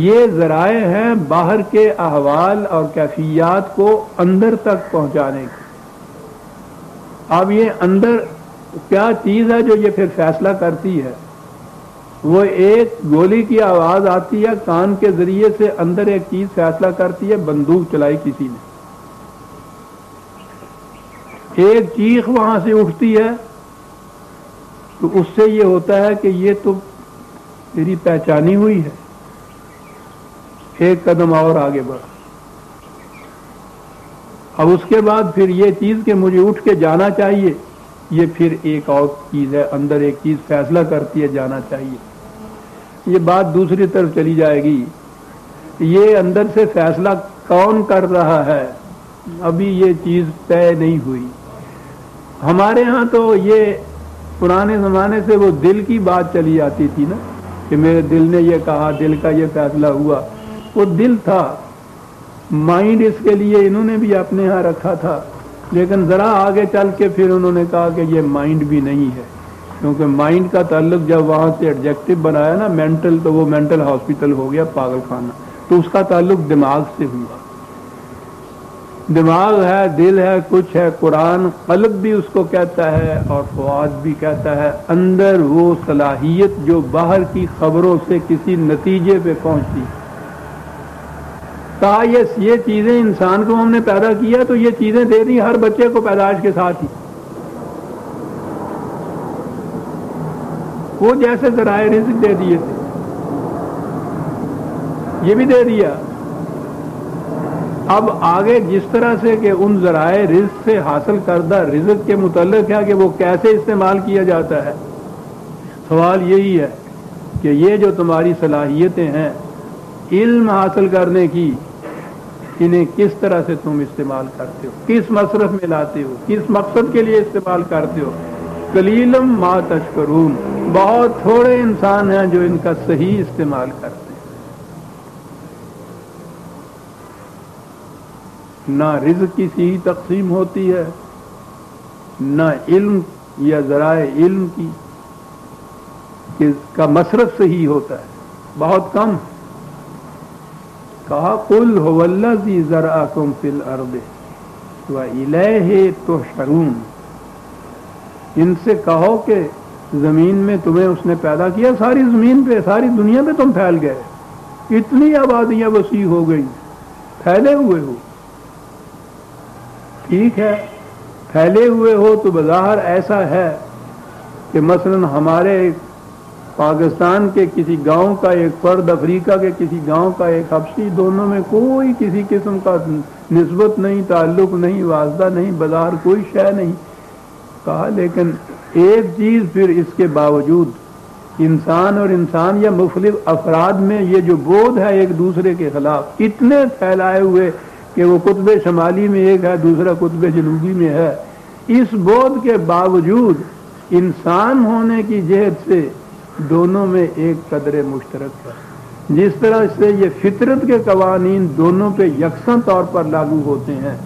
یہ ذرائع ہیں باہر کے احوال اور کیفیات کو اندر تک پہنچانے کی. اب یہ اندر کیا چیز ہے جو یہ پھر فیصلہ کرتی ہے؟ وہ ایک گولی کی آواز آتی ہے کان کے ذریعے سے، اندر ایک چیز فیصلہ کرتی ہے، بندوق چلائی کسی نے، ایک چیخ وہاں سے اٹھتی ہے تو اس سے یہ ہوتا ہے کہ یہ تو میری پہچانی ہوئی ہے، ایک قدم اور آگے بڑھا. اب اس کے بعد پھر یہ چیز کہ مجھے اٹھ کے جانا چاہیے، یہ پھر ایک اور چیز ہے، اندر ایک چیز فیصلہ کرتی ہے جانا چاہیے. یہ بات دوسری طرف چلی جائے گی، یہ اندر سے فیصلہ کون کر رہا ہے، ابھی یہ چیز طے نہیں ہوئی. ہمارے ہاں تو یہ پرانے زمانے سے وہ دل کی بات چلی آتی تھی نا، کہ میرے دل نے یہ کہا، دل کا یہ فیصلہ ہوا. وہ دل تھا، مائنڈ اس کے لیے انہوں نے بھی اپنے ہاں رکھا تھا، لیکن ذرا آگے چل کے پھر انہوں نے کہا کہ یہ مائنڈ بھی نہیں ہے، کیونکہ مائنڈ کا تعلق جب وہاں سے ایڈجیکٹو بنایا نا مینٹل، تو وہ مینٹل ہاسپٹل ہو گیا، پاگل خانہ. تو اس کا تعلق دماغ سے ہوا. دماغ ہے، دل ہے، کچھ ہے. قرآن قلب بھی اس کو کہتا ہے اور فؤاد بھی کہتا ہے. اندر وہ صلاحیت جو باہر کی خبروں سے کسی نتیجے پہ پہنچتی. کہا یہ چیزیں انسان کو ہم نے پیدا کیا تو یہ چیزیں دے دی ہر بچے کو پیدائش کے ساتھ ہی. وہ جیسے ذرائع رزق دے دیے تھے یہ بھی دے دیا. اب آگے جس طرح سے کہ ان ذرائع رزق سے حاصل کردہ رزق کے متعلق ہے کہ وہ کیسے استعمال کیا جاتا ہے. سوال یہی ہے کہ یہ جو تمہاری صلاحیتیں ہیں علم حاصل کرنے کی، انہیں کس طرح سے تم استعمال کرتے ہو، کس مصرف میں لاتے ہو، کس مقصد کے لیے استعمال کرتے ہو. قلیلم ما تشکرون، بہت تھوڑے انسان ہیں جو ان کا صحیح استعمال کرتے ہیں. نہ رزق کی صحیح تقسیم ہوتی ہے، نہ علم یا ذرائع علم کا مصرف صحیح ہوتا ہے، بہت کم۔ کہا قل هو الذی ذرأکم فی الارض وإلیہ تحشرون، ان سے کہو کہ زمین میں تمہیں اس نے پیدا کیا، ساری زمین پہ، ساری دنیا پہ تم پھیل گئے، اتنی آبادیاں وسیع ہو گئی، پھیلے ہوئے ہو۔ ٹھیک ہے، پھیلے ہوئے ہو تو بظاہر ایسا ہے کہ مثلا ہمارے پاکستان کے کسی گاؤں کا ایک فرد، افریقہ کے کسی گاؤں کا ایک حبشی، دونوں میں کوئی کسی قسم کا نسبت نہیں، تعلق نہیں، واسطہ نہیں، بظاہر کوئی شے نہیں۔ کہا لیکن ایک چیز پھر اس کے باوجود انسان اور انسان یا مختلف افراد میں یہ جو بودھ ہے ایک دوسرے کے خلاف اتنے پھیلائے ہوئے کہ وہ قطب شمالی میں ایک ہے، دوسرا قطب جنوبی میں ہے، اس بودھ کے باوجود انسان ہونے کی جہت سے دونوں میں ایک قدر مشترک ہے۔ جس طرح سے یہ فطرت کے قوانین دونوں پہ یکساں طور پر لاگو ہوتے ہیں،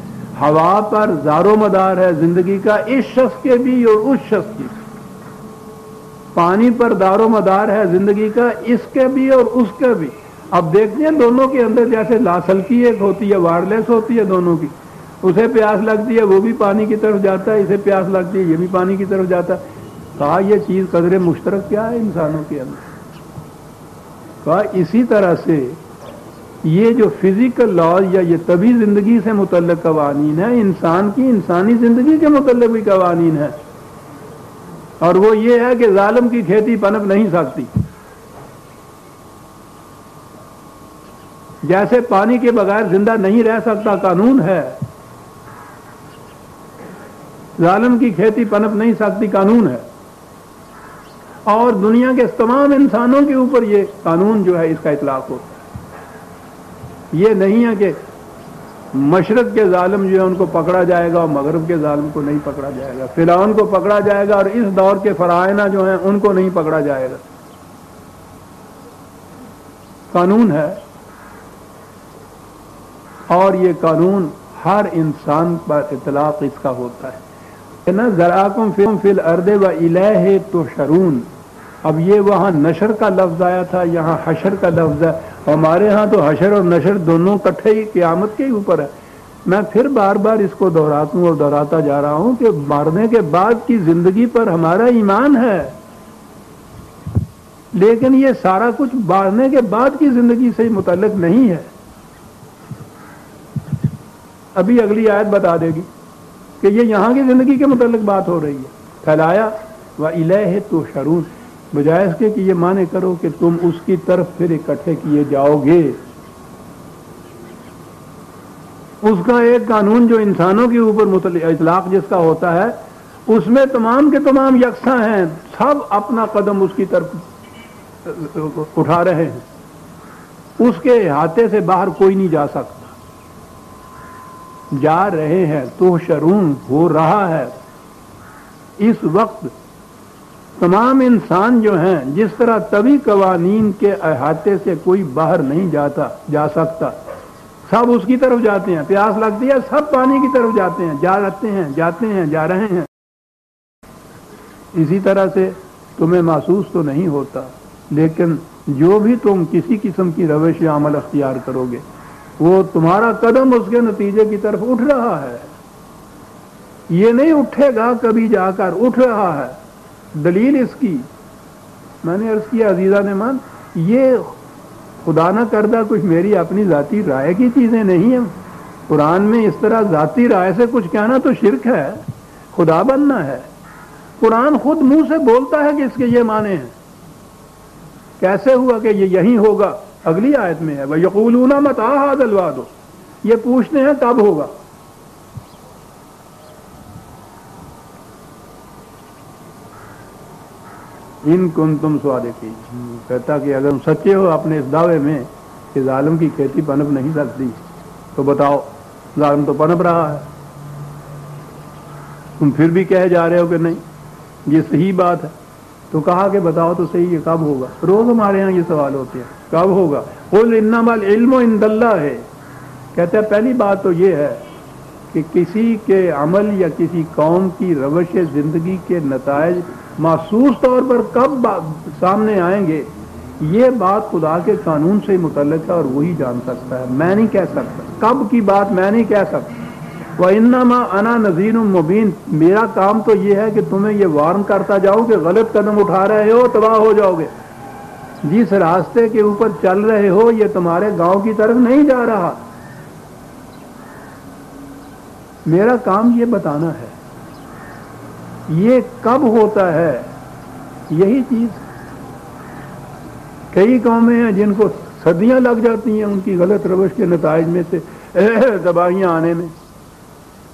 ہوا پر دار و مدار ہے زندگی کا اس شخص کے بھی اور اس شخص کی، پانی پر دار و مدار ہے زندگی کا اس کے بھی اور اس کے بھی۔ اب دیکھتے ہیں دونوں کے اندر جیسے لاسلکی ایک ہوتی ہے، وائرلیس ہوتی ہے دونوں کی، اسے پیاس لگتی ہے وہ بھی پانی کی طرف جاتا ہے، اسے پیاس لگتی ہے یہ بھی پانی کی طرف جاتا ہے۔ کہا یہ چیز قدر مشترک کیا ہے انسانوں کے اندر؟ کہا اسی طرح سے یہ جو فزیکل لاز یا یہ طبی زندگی سے متعلق قوانین ہیں، انسان کی انسانی زندگی کے متعلق بھی قوانین ہیں، اور وہ یہ ہے کہ ظالم کی کھیتی پنپ نہیں سکتی۔ جیسے پانی کے بغیر زندہ نہیں رہ سکتا قانون ہے، ظالم کی کھیتی پنپ نہیں سکتی قانون ہے، اور دنیا کے تمام انسانوں کے اوپر یہ قانون جو ہے اس کا اطلاق ہوتا ہے۔ یہ نہیں ہے کہ مشرق کے ظالم جو ہے ان کو پکڑا جائے گا اور مغرب کے ظالم کو نہیں پکڑا جائے گا، فرعون کو پکڑا جائے گا اور اس دور کے فرعونہ جو ہیں ان کو نہیں پکڑا جائے گا۔ قانون ہے، اور یہ قانون ہر انسان پر اطلاق اس کا ہوتا ہے نا۔ ذرأکم فی الارض وإلیہ تحشرون، اب یہ وہاں نشر کا لفظ آیا تھا، یہاں حشر کا لفظ ہے۔ ہمارے ہاں تو حشر اور نشر دونوں کٹھے ہی قیامت کے اوپر ہے۔ میں پھر بار بار اس کو دہراتا اور دہراتا جا رہا ہوں کہ مرنے کے بعد کی زندگی پر ہمارا ایمان ہے، لیکن یہ سارا کچھ مرنے کے بعد کی زندگی سے متعلق نہیں ہے۔ ابھی اگلی آیت بتا دے گی کہ یہ یہاں کی زندگی کے متعلق بات ہو رہی ہے۔ پھیلایا وإلیہ تحشرون، بجائے اس کے کہ یہ معنی کرو کہ تم اس کی طرف پھر اکٹھے کیے جاؤ گے۔ اس کا ایک قانون جو انسانوں کے اوپر اطلاق جس کا ہوتا ہے، اس میں تمام کے تمام یکساں ہیں، سب اپنا قدم اس کی طرف اٹھا رہے ہیں، اس کے احاطے سے باہر کوئی نہیں جا سکتا۔ جا رہے ہیں، تحشرون ہو رہا ہے اس وقت۔ تمام انسان جو ہیں جس طرح طبی قوانین کے احاطے سے کوئی باہر نہیں جا سکتا، سب اس کی طرف جاتے ہیں، پیاس لگتی ہے سب پانی کی طرف جاتے ہیں، جا رہے ہیں۔ اسی طرح سے تمہیں محسوس تو نہیں ہوتا، لیکن جو بھی تم کسی قسم کی روش یا عمل اختیار کرو گے، وہ تمہارا قدم اس کے نتیجے کی طرف اٹھ رہا ہے۔ یہ نہیں اٹھے گا کبھی جا کر، اٹھ رہا ہے۔ دلیل اس کی میں نے عرض کیا عزیزان مان، یہ خدا نہ کردہ کچھ میری اپنی ذاتی رائے کی چیزیں نہیں ہیں۔ قرآن میں اس طرح ذاتی رائے سے کچھ کہنا تو شرک ہے، خدا بننا ہے۔ قرآن خود منہ سے بولتا ہے کہ اس کے یہ معنی ہیں۔ کیسے ہوا کہ یہ یہی ہوگا؟ اگلی آیت میں ہے وَيَقُولُونَ مَتَىٰ هَٰذَا الْوَعْدُ، یہ پوچھتے ہیں کب ہوگا۔ ان کنتم صادقین، کہتا کہ اگر تم سچے ہو اپنے اس دعوے میں کہ ظالم کی کھیتی پنپ نہیں سکتی، تو بتاؤ ظالم تو پنپ رہا ہے، تم پھر بھی کہے جا رہے ہو کہ نہیں یہ صحیح بات ہے۔ تو کہا کہ بتاؤ تو صحیح یہ کب ہوگا؟ روز ہمارے ہاں یہ سوال ہوتے ہیں کب ہوگا؟ قل انما العلم عند اللہ ہے، کہتے ہیں پہلی بات تو یہ ہے کہ کسی کے عمل یا کسی قوم کی روش زندگی کے نتائج محسوس طور پر کب سامنے آئیں گے، یہ بات خدا کے قانون سے متعلق ہے اور وہی جان سکتا ہے، میں نہیں کہہ سکتا، کب کی بات میں نہیں کہہ سکتا۔ وَإِنَّمَا أَنَا نَذِيرٌ مُبِينٌ، میرا کام تو یہ ہے کہ تمہیں یہ وارن کرتا جاؤں کہ غلط قدم اٹھا رہے ہو تباہ ہو جاؤ گے، جس راستے کے اوپر چل رہے ہو یہ تمہارے گاؤں کی طرف نہیں جا رہا، میرا کام یہ بتانا ہے۔ یہ کب ہوتا ہے؟ یہی چیز، کئی قومیں ہیں جن کو صدیاں لگ جاتی ہیں ان کی غلط روش کے نتائج میں سے تباہیاں آنے میں،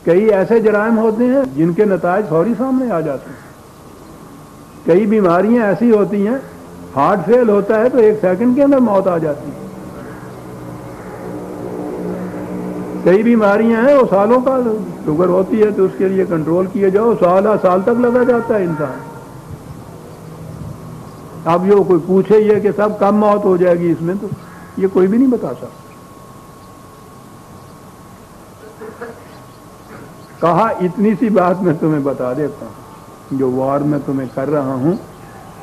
کئی ایسے جرائم ہوتے ہیں جن کے نتائج فوری سامنے آ جاتے ہیں، کئی بیماریاں ایسی ہوتی ہیں ہارٹ فیل ہوتا ہے تو 1 سیکنڈ کے اندر موت آ جاتی ہے، کئی بیماریاں ہیں وہ سالوں کا، شوگر ہوتی ہے تو اس کے لیے کنٹرول کیے جاؤ سال تک لگا جاتا ہے انسان۔ اب جو کوئی پوچھے یہ کہ سب کم موت ہو جائے گی اس میں، تو یہ کوئی بھی نہیں بتا سکتا۔ کہا اتنی سی بات میں تمہیں بتا دیتا ہوں جو وار میں تمہیں کر رہا ہوں،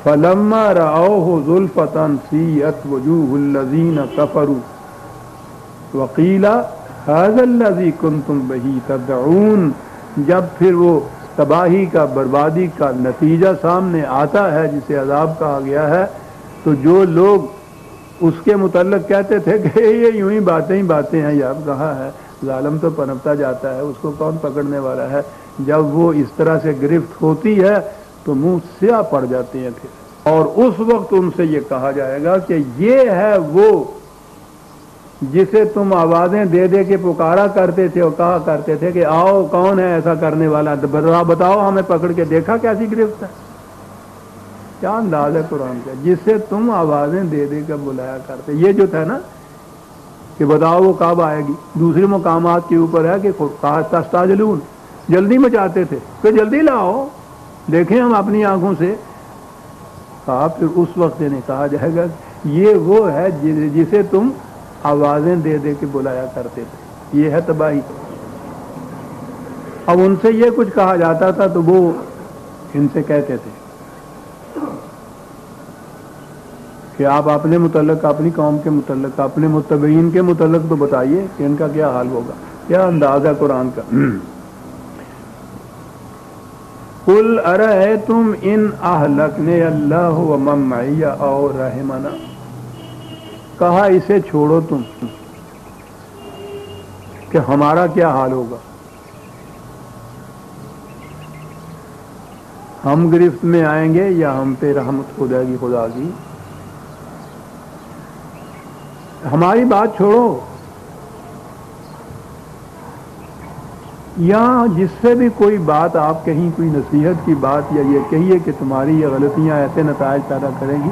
فَلَمَّا رَأَوْهُ زُلْفَةً سِيئَتْ وُجُوهُ الَّذِينَ كَفَرُوا وَقِيلَ هَذَا الَّذِي كُنْتُمْ بِهِ تَدْعُونَ، جب پھر وہ تباہی کا، بربادی کا نتیجہ سامنے آتا ہے جسے عذاب کہا گیا ہے، تو جو لوگ اس کے متعلق کہتے تھے کہ یہ یوں ہی باتیں ہیں، یا کہا ہے ظالم تو پنپتا جاتا ہے، اس کو کون پکڑنے والا ہے، جب وہ اس طرح سے گرفت ہوتی ہے تو منہ سیاہ پڑ جاتے ہیں پھر، اور اس وقت ان سے یہ کہا جائے گا کہ یہ ہے وہ جسے تم آوازیں دے دے کے پکارا کرتے تھے اور کہا کرتے تھے کہ آؤ کون ہے ایسا کرنے والا، بتاؤ ہمیں پکڑ کے، دیکھا کیسی گرفت ہے۔ کیا انداز ہے قرآن کا، جسے تم آوازیں دے دے کر بلایا کرتے، یہ جو تھا نا کہ بتاؤ وہ کب آئے گی، دوسرے مقامات کے اوپر ہے کہ تستعجلون، جلدی مچاتے تھے کہ جلدی لاؤ دیکھیں ہم اپنی آنکھوں سے، کہا پھر اس وقت انہیں کہا جائے گا یہ وہ ہے جسے تم آوازیں دے دے کے بلایا کرتے تھے، یہ ہے تباہی۔ اب ان سے یہ کچھ کہا جاتا تھا تو وہ ان سے کہتے تھے کہ آپ اپنے متعلق، اپنی قوم کے متعلق، اپنے متبعین کے متعلق تو بتائیے کہ ان کا کیا حال ہوگا۔ کیا انداز ہے قرآن کا۔ قل ارأیتم ان اہلکنی اللہ ومن معی او رحمنا، کہا اسے چھوڑو تم کہ ہمارا کیا حال ہوگا، ہم گرفت میں آئیں گے یا ہم پہ رحمت خدا کی، ہماری بات چھوڑو، یا جس سے بھی کوئی بات آپ کہیں، کوئی نصیحت کی بات یا یہ کہیے کہ تمہاری یہ غلطیاں ایسے نتائج پیدا کریں گی،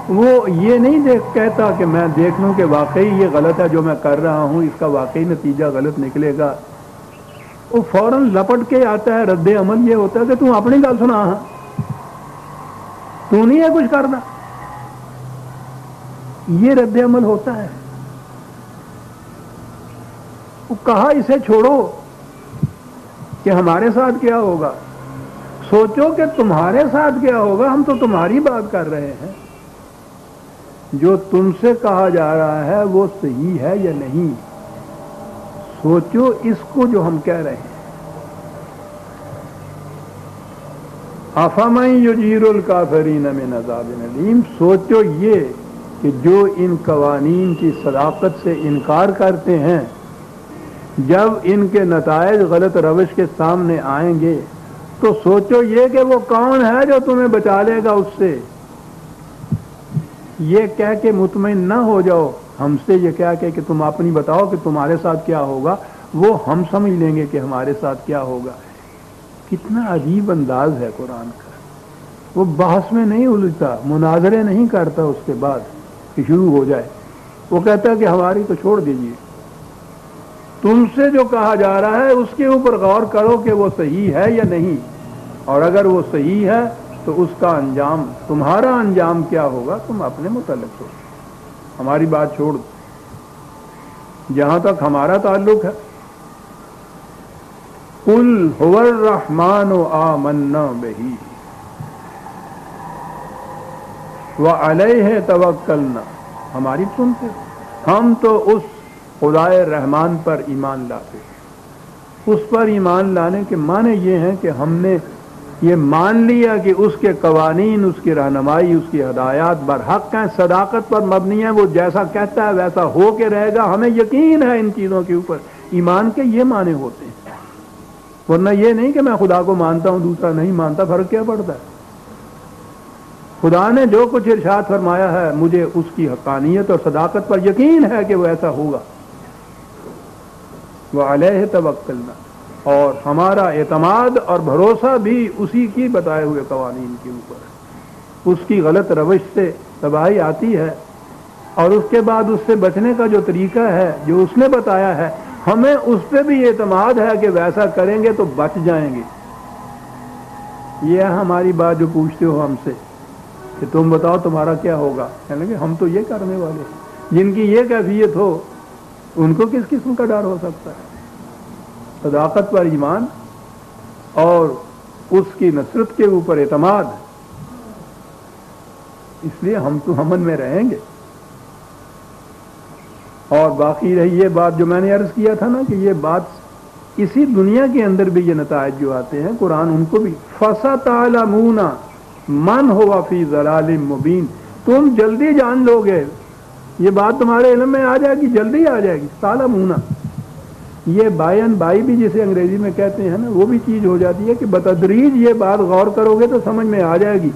وہ یہ نہیں کہتا کہ میں دیکھ لوں کہ واقعی یہ غلط ہے جو میں کر رہا ہوں، اس کا واقعی نتیجہ غلط نکلے گا، وہ فوراً لپٹ کے آتا ہے، رد عمل یہ ہوتا ہے کہ تم اپنی گل سنا، ہاں تو نہیں ہے کچھ کرنا، یہ رد عمل ہوتا ہے۔ وہ کہا اسے چھوڑو کہ ہمارے ساتھ کیا ہوگا، سوچو کہ تمہارے ساتھ کیا ہوگا، ہم تو تمہاری بات کر رہے ہیں، جو تم سے کہا جا رہا ہے وہ صحیح ہے یا نہیں، سوچو اس کو جو ہم کہہ رہے ہیں۔ افمن یجیر الکافرین من عذاب الیم، سوچو یہ کہ جو ان قوانین کی صداقت سے انکار کرتے ہیں، جب ان کے نتائج غلط روش کے سامنے آئیں گے تو سوچو یہ کہ وہ کون ہے جو تمہیں بچا لے گا اس سے، یہ کہہ کے مطمئن نہ ہو جاؤ ہم سے، یہ کہہ کے کہ تم اپنی بتاؤ کہ تمہارے ساتھ کیا ہوگا، وہ ہم سمجھ لیں گے کہ ہمارے ساتھ کیا ہوگا۔ کتنا عجیب انداز ہے قرآن کا، وہ بحث میں نہیں الجھتا، مناظرے نہیں کرتا اس کے بعد کہ شروع ہو جائے، وہ کہتا ہے کہ ہماری تو چھوڑ دیجیے، تم سے جو کہا جا رہا ہے اس کے اوپر غور کرو کہ وہ صحیح ہے یا نہیں، اور اگر وہ صحیح ہے تو اس کا انجام، تمہارا انجام کیا ہوگا تم اپنے متعلق ہو، ہماری بات چھوڑ دو۔ جہاں تک ہمارا تعلق ہے قل هو الرحمن آمنا به وعلیہ توکلنا. ہماری سنتے ہم تو اس خدائے رحمان پر ایمان لاتے. اس پر ایمان لانے کے معنی یہ ہیں کہ ہم نے یہ مان لیا کہ اس کے قوانین، اس کی رہنمائی، اس کی ہدایات برحق ہیں، صداقت پر مبنی ہیں، وہ جیسا کہتا ہے ویسا ہو کے رہے گا. ہمیں یقین ہے ان چیزوں کے اوپر. ایمان کے یہ معنی ہوتے ہیں، ورنہ یہ نہیں کہ میں خدا کو مانتا ہوں دوسرا نہیں مانتا. فرق کیا پڑتا ہے؟ خدا نے جو کچھ ارشاد فرمایا ہے مجھے اس کی حقانیت اور صداقت پر یقین ہے کہ وہ ایسا ہوگا. وعلیہ توکلنا، اور ہمارا اعتماد اور بھروسہ بھی اسی کی بتائے ہوئے قوانین کے اوپر. اس کی غلط روش سے تباہی آتی ہے، اور اس کے بعد اس سے بچنے کا جو طریقہ ہے جو اس نے بتایا ہے ہمیں اس پہ بھی اعتماد ہے کہ ویسا کریں گے تو بچ جائیں گے. یہ ہے ہماری بات جو پوچھتے ہو ہم سے کہ تم بتاؤ تمہارا کیا ہوگا، کہنے لگے ہم تو یہ کرنے والے ہیں. جن کی یہ کیفیت ہو ان کو کس قسم کا ڈر ہو سکتا ہے؟ صداقت پر ایمان اور اس کی نصرت کے اوپر اعتماد. اس لیے ہم تو امن میں رہیں گے. اور باقی رہی یہ بات جو میں نے عرض کیا تھا نا کہ یہ بات اسی دنیا کے اندر بھی یہ نتائج جو آتے ہیں قرآن ان کو بھی فَسَتَعْلَمُونَ مَنْ هُوَ فِي ضَلَالٍ مُبِينٍ. تم جلدی جان لو گے، یہ بات تمہارے علم میں آ جائے گی، جلدی آ جائے گی. تعلمون، یہ باین بائی بھی جسے انگریزی میں کہتے ہیں نا، وہ بھی چیز ہو جاتی ہے کہ بتدریج یہ بات غور کرو گے تو سمجھ میں آ جائے گی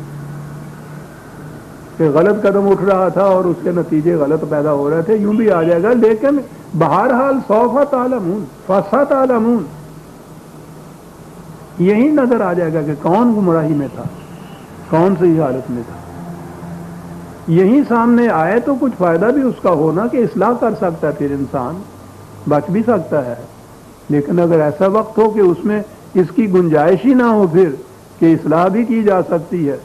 کہ غلط قدم اٹھ رہا تھا اور اس کے نتیجے غلط پیدا ہو رہے تھے. یوں بھی آ جائے گا، لیکن بہرحال سوف تعلمون فستعلمون یہی نظر آ جائے گا کہ کون گمراہی میں تھا، کون سی حالت میں تھا. یہی سامنے آئے تو کچھ فائدہ بھی اس کا ہونا کہ اصلاح کر سکتا ہے، پھر انسان بچ بھی سکتا ہے. لیکن اگر ایسا وقت ہو کہ اس میں اس کی گنجائش ہی نہ ہو پھر کہ اصلاح بھی کی جا سکتی ہے،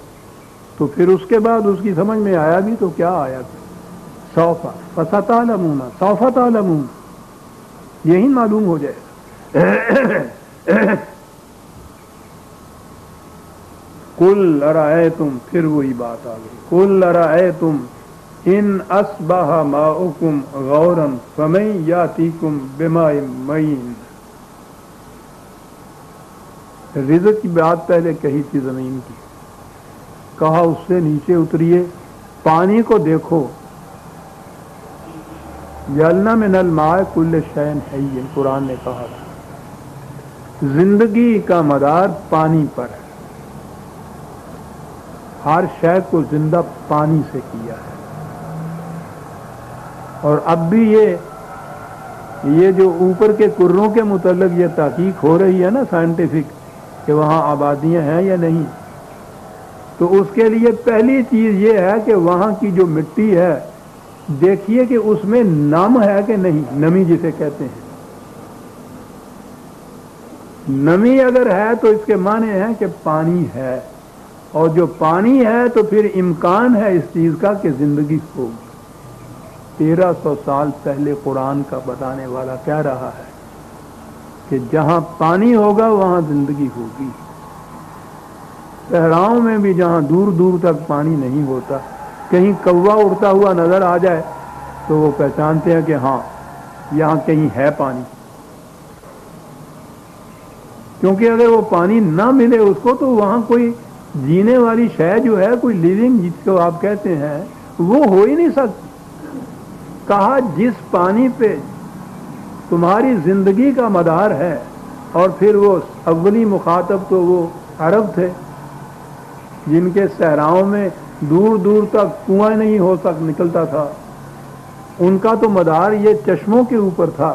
تو پھر اس کے بعد اس کی سمجھ میں آیا بھی تو کیا آیا؟ سوف فستعلمون سوف تعلمون، یہی معلوم ہو جائے. قل ارائیتم، پھر وہی بات آ گئی. قل ارائیتم ان اصبح ماؤکم غورا فمن یاتیکم بماء معین. رزق کی بات پہلے کہی تھی زمین کی، کہا اس سے نیچے اتریے، پانی کو دیکھو. جعلنا من الماء کل شیء حی، قرآن نے کہا زندگی کا مدار پانی پر ہے. ہر شے کو زندہ پانی سے کیا ہے. اور اب بھی یہ جو اوپر کے کروں کے متعلق یہ تحقیق ہو رہی ہے نا سائنٹیفک کہ وہاں آبادیاں ہیں یا نہیں، تو اس کے لیے پہلی چیز یہ ہے کہ وہاں کی جو مٹی ہے دیکھیے کہ اس میں نم ہے کہ نہیں، نمی جسے کہتے ہیں. نمی اگر ہے تو اس کے معنی ہے کہ پانی ہے، اور جو پانی ہے تو پھر امکان ہے اس چیز کا کہ زندگی ہوگی. 1300 سال پہلے قرآن کا بتانے والا کہہ رہا ہے کہ جہاں پانی ہوگا وہاں زندگی ہوگی. صحراؤں میں بھی جہاں دور دور تک پانی نہیں ہوتا، کہیں کوا اڑتا ہوا نظر آ جائے تو وہ پہچانتے ہیں کہ ہاں یہاں کہیں ہے پانی. کیونکہ اگر وہ پانی نہ ملے اس کو تو وہاں کوئی جینے والی شے جو ہے، کوئی لیونگ جس کو آپ کہتے ہیں، وہ ہو ہی نہیں سکتی. کہا جس پانی پہ تمہاری زندگی کا مدار ہے، اور پھر وہ اولی مخاطب تو وہ عرب تھے جن کے صحراؤں میں دور دور تک کنواں نہیں ہو نکلتا تھا، ان کا تو مدار یہ چشموں کے اوپر تھا.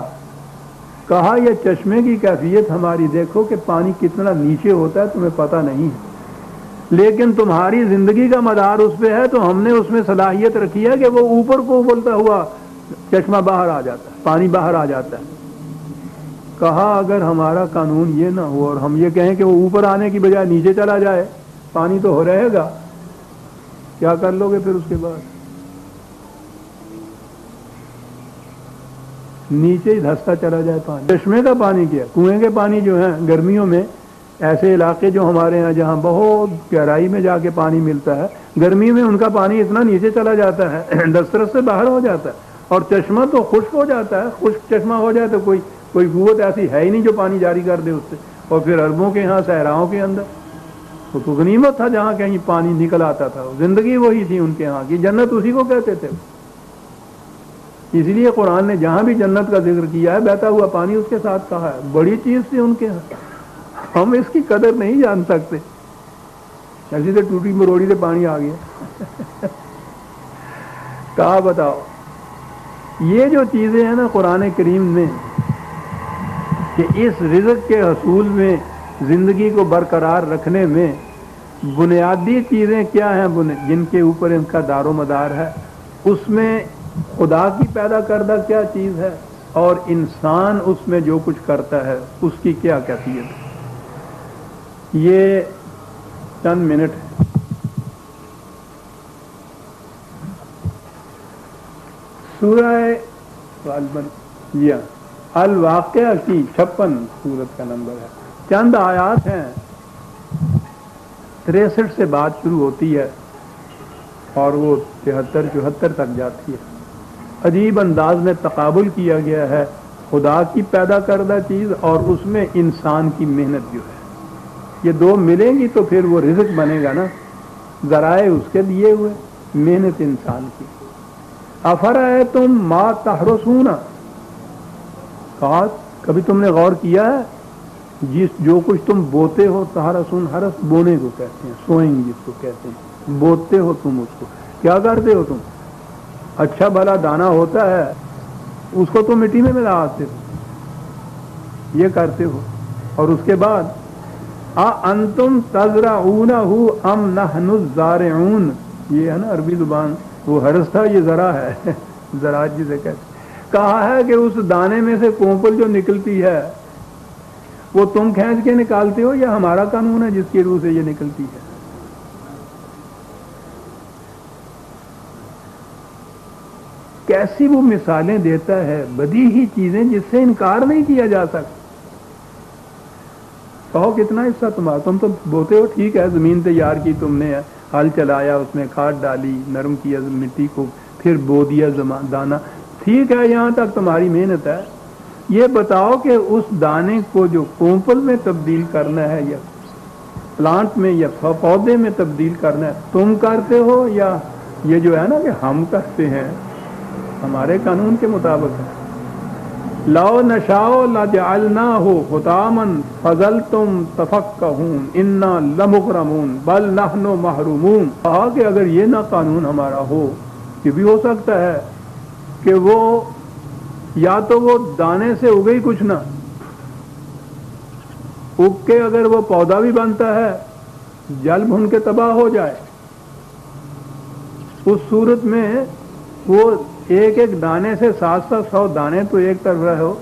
کہا یہ چشمے کی کیفیت ہماری دیکھو کہ پانی کتنا نیچے ہوتا ہے تمہیں پتہ نہیں ہے، لیکن تمہاری زندگی کا مدار اس پہ ہے تو ہم نے اس میں صلاحیت رکھی ہے کہ وہ اوپر کو ابلتا ہوا چشمہ باہر آ جاتا ہے، پانی باہر آ جاتا ہے. کہا اگر ہمارا قانون یہ نہ ہو اور ہم یہ کہیں کہ وہ اوپر آنے کی بجائے نیچے چلا جائے، پانی تو ہو رہے گا، کیا کر لو گے پھر اس کے بعد؟ نیچے ہی دھستا چلا جائے پانی. چشمے کا پانی کیا, کنویں کے پانی جو ہیں گرمیوں میں ایسے علاقے جو ہمارے ہیں جہاں بہت گہرائی میں جا کے پانی ملتا ہے, گرمی میں ان کا پانی اتنا نیچے چلا جاتا ہے دسترس سے باہر ہو جاتا ہے, اور چشمہ تو خشک ہو جاتا ہے. خشک چشمہ ہو جائے تو کوئی قوت ایسی ہے ہی نہیں جو پانی جاری کر دے اس سے. اور پھر عربوں کے یہاں صحراؤں کے اندر وہ تو غنیمت تھا جہاں کہیں پانی نکل آتا تھا, زندگی وہی تھی ان کے یہاں کی, جنت اسی کو کہتے تھے. اس لیے قرآن نے جہاں بھی جنت کا ذکر کیا ہے بہتا ہوا پانی اس کے ساتھ کہا ہے. بڑی چیز تھی ان کے یہاں, ہم اس کی قدر نہیں جان سکتے. ایسی تو ٹوٹی مروڑی سے پانی آ گیا کہا بتاؤ. یہ جو چیزیں ہیں نا قرآن کریم میں کہ اس رزق کے حصول میں, زندگی کو برقرار رکھنے میں بنیادی چیزیں کیا ہیں جن کے اوپر ان کا دار و مدار ہے, اس میں خدا کی پیدا کردہ کیا چیز ہے اور انسان اس میں جو کچھ کرتا ہے اس کی کیا کیفیت ہے. یہ چند منٹ ہے. سورہ الواقعہ کی 56 سورت کا نمبر ہے. چند آیات ہیں, 63 سے بات شروع ہوتی ہے اور وہ 73-74 تک جاتی ہے. عجیب انداز میں تقابل کیا گیا ہے خدا کی پیدا کردہ چیز اور اس میں انسان کی محنت جو ہے. یہ دو ملیں گی تو پھر وہ رزق بنے گا نا, ذرائع اس کے دیے ہوئے, محنت انسان کی. افرأیتم ما تحرثون, کہا کبھی تم نے غور کیا ہے جو کچھ تم بوتے ہو, تحرثون حرث بونے کو کہتے ہیں, سوئنگ جس کو کہتے ہیں, بوتے ہو تم اس کو, کیا کرتے ہو تم؟ اچھا بھلا دانا ہوتا ہے اس کو تم مٹی میں ملاتے ہو, یہ کرتے ہو. اور اس کے بعد انتم تزرعونہ ام نحن الزارعون, یہ ہے نا عربی زبان, وہ حرث تھا, یہ ذرا ہے زراعت جسے کہتے. کہا ہے کہ اس دانے میں سے کونپل جو نکلتی ہے وہ تم کھینچ کے نکالتے ہو یا ہمارا قانون ہے جس کی روح سے یہ نکلتی ہے؟ کیسی وہ مثالیں دیتا ہے, بدیہی چیزیں جس سے انکار نہیں کیا جا سکتا. کہو کتنا حصہ تمہارا, تم تو بوتے ہو, ٹھیک ہے, زمین تیار کی تم نے, ہل چلایا, اس میں کھاد ڈالی, نرم کیا مٹی کو, پھر بو دیا دانا, ٹھیک ہے, یہاں تک تمہاری محنت ہے. یہ بتاؤ کہ اس دانے کو جو کونپل میں تبدیل کرنا ہے یا پلانٹ میں یا پودے میں تبدیل کرنا ہے تم کرتے ہو یا یہ جو ہے نا کہ ہم کرتے ہیں ہمارے قانون کے مطابق ہے. لو نشاء لجعلناہ حطاما فظلتم تفکہون انا لمغرمون بل نحن محرومون. کہا کہ اگر یہ نہ قانون ہمارا ہو, یہ بھی ہو سکتا ہے کہ وہ یا تو وہ دانے سے اگے ہی کچھ نہ, اگ کے اگر وہ پودا بھی بنتا ہے جل بھن کے تباہ ہو جائے. اس صورت میں وہ ایک ایک دانے سے 700 دانے تو ایک طرف رہو,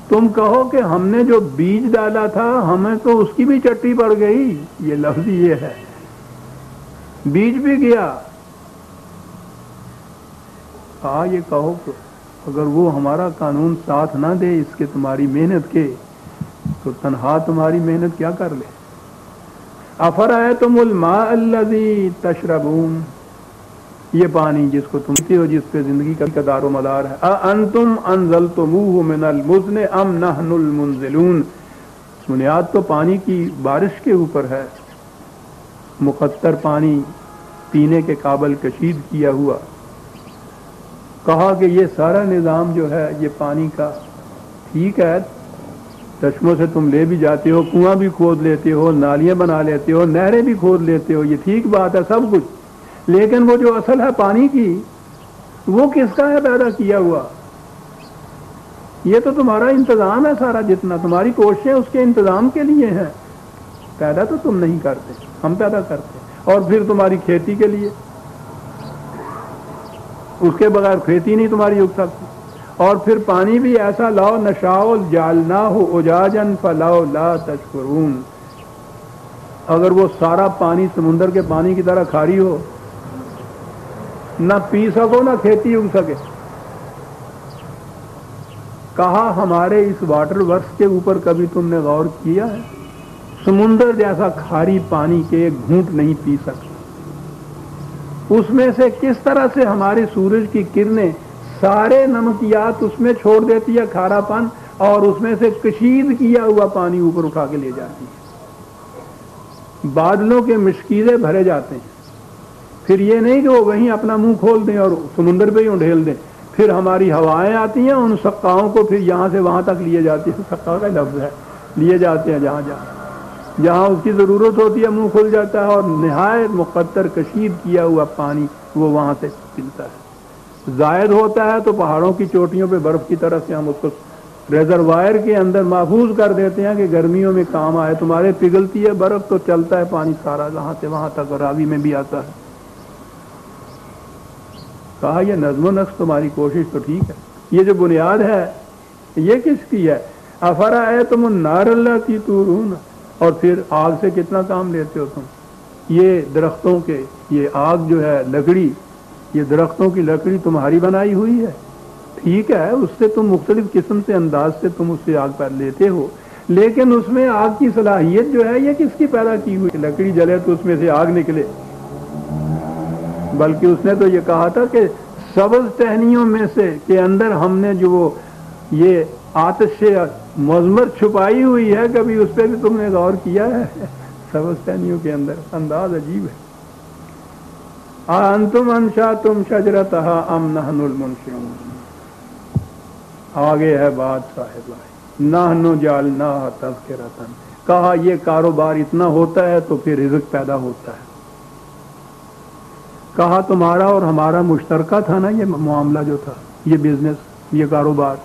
تم کہو کہ ہم نے جو بیج ڈالا تھا ہمیں تو اس کی بھی چٹی پڑ گئی. یہ لفظ یہ ہے, بیج بھی گیا. یہ کہو کہ اگر وہ ہمارا قانون ساتھ نہ دے اس کے تمہاری محنت کے, تو تنہا تمہاری محنت کیا کر لے. افرأیتم الماء الذی تشربون, یہ پانی جس کو تم پیتے ہو, جس پہ زندگی کا دار و مدار ہے. اانتم انزلتموہ من المزن ام نحن المنزلون, بنیاد تو پانی کی بارش کے اوپر ہے, مقطر پانی پینے کے قابل کشید کیا ہوا. کہا کہ یہ سارا نظام جو ہے یہ پانی کا ٹھیک ہے, چشموں سے تم لے بھی جاتے ہو, کنواں بھی کھود لیتے ہو, نالیاں بنا لیتے ہو, نہریں بھی کھود لیتے ہو, یہ ٹھیک بات ہے سب کچھ, لیکن وہ جو اصل ہے پانی کی وہ کس کا ہے پیدا کیا ہوا؟ یہ تو تمہارا انتظام ہے سارا, جتنا تمہاری کوششیں اس کے انتظام کے لیے ہیں. پیدا تو تم نہیں کرتے, ہم پیدا کرتے. اور پھر تمہاری کھیتی کے لیے, اس کے بغیر کھیتی نہیں تمہاری اگ سکتی. اور پھر پانی بھی ایسا, لو نشاء جعلناہ اجاجا فلولا تشکرون, اگر وہ سارا پانی سمندر کے پانی کی طرح کھاری ہو, نہ پی سکو نہ کھیتی اگ سکے. کہا ہمارے اس واٹر ورکس کے اوپر کبھی تم نے غور کیا ہے؟ سمندر جیسا کھاری پانی کے ایک گھونٹ نہیں پی سکتا، اس میں سے کس طرح سے ہماری سورج کی کرنیں سارے نمکیات اس میں چھوڑ دیتی ہے، کھارا پن، اور اس میں سے کشید کیا ہوا پانی اوپر اٹھا کے لے جاتی ہے۔ بادلوں کے مشکیزیں بھرے جاتے ہیں، پھر یہ نہیں کہ وہ وہیں اپنا منہ کھول دیں اور سمندر پہ ہی ڈھیل دیں، پھر ہماری ہوائیں آتی ہیں، ان سقاؤں کو پھر یہاں سے وہاں تک لیے جاتی ہیں، سقا کا لفظ ہے، لیے جاتے ہیں جہاں اس کی ضرورت ہوتی ہے منہ کھل جاتا ہے، اور نہایت مقدر کشید کیا ہوا پانی وہ وہاں سے پلتا ہے۔ زائد ہوتا ہے تو پہاڑوں کی چوٹیوں پہ برف کی طرح سے ہم اس کو ریزروائر کے اندر محفوظ کر دیتے ہیں کہ گرمیوں میں کام آئے، تمہارے پگھلتی ہے برف تو چلتا ہے پانی سارا یہاں سے وہاں تک، اور راوی میں بھی آتا ہے۔ کہا یہ نظم و نسق تمہاری کوشش تو ٹھیک ہے، یہ جو بنیاد ہے یہ کس کی ہے؟ افرأیتم النار التی تورون، اور پھر آگ سے کتنا کام لیتے ہو تم؟ یہ درختوں کے، یہ آگ جو ہے لکڑی، یہ درختوں کی لکڑی تمہاری بنائی ہوئی ہے، ٹھیک ہے، اس سے تم مختلف قسم سے انداز سے تم اس سے آگ پر لیتے ہو، لیکن اس میں آگ کی صلاحیت جو ہے یہ کس کی پیدا کی ہوئی؟ لکڑی جلے تو اس میں سے آگ نکلے، بلکہ اس نے تو یہ کہا تھا کہ سبز ٹہنیوں میں سے کے اندر ہم نے جو وہ یہ آتش مضمر چھپائی ہوئی ہے، کبھی اس پہ بھی تم نے غور کیا ہے؟ سبز ٹہنیوں کے اندر انداز عجیب ہے۔ انتم انشأتم شجرتها ام نحن المنشئون، آگے ہے بات صاحب نحن جعلناها تذکرۃ، کہا یہ کاروبار اتنا ہوتا ہے تو پھر رزق پیدا ہوتا ہے۔ کہا تمہارا اور ہمارا مشترکہ تھا نا یہ معاملہ جو تھا، یہ بزنس، یہ کاروبار،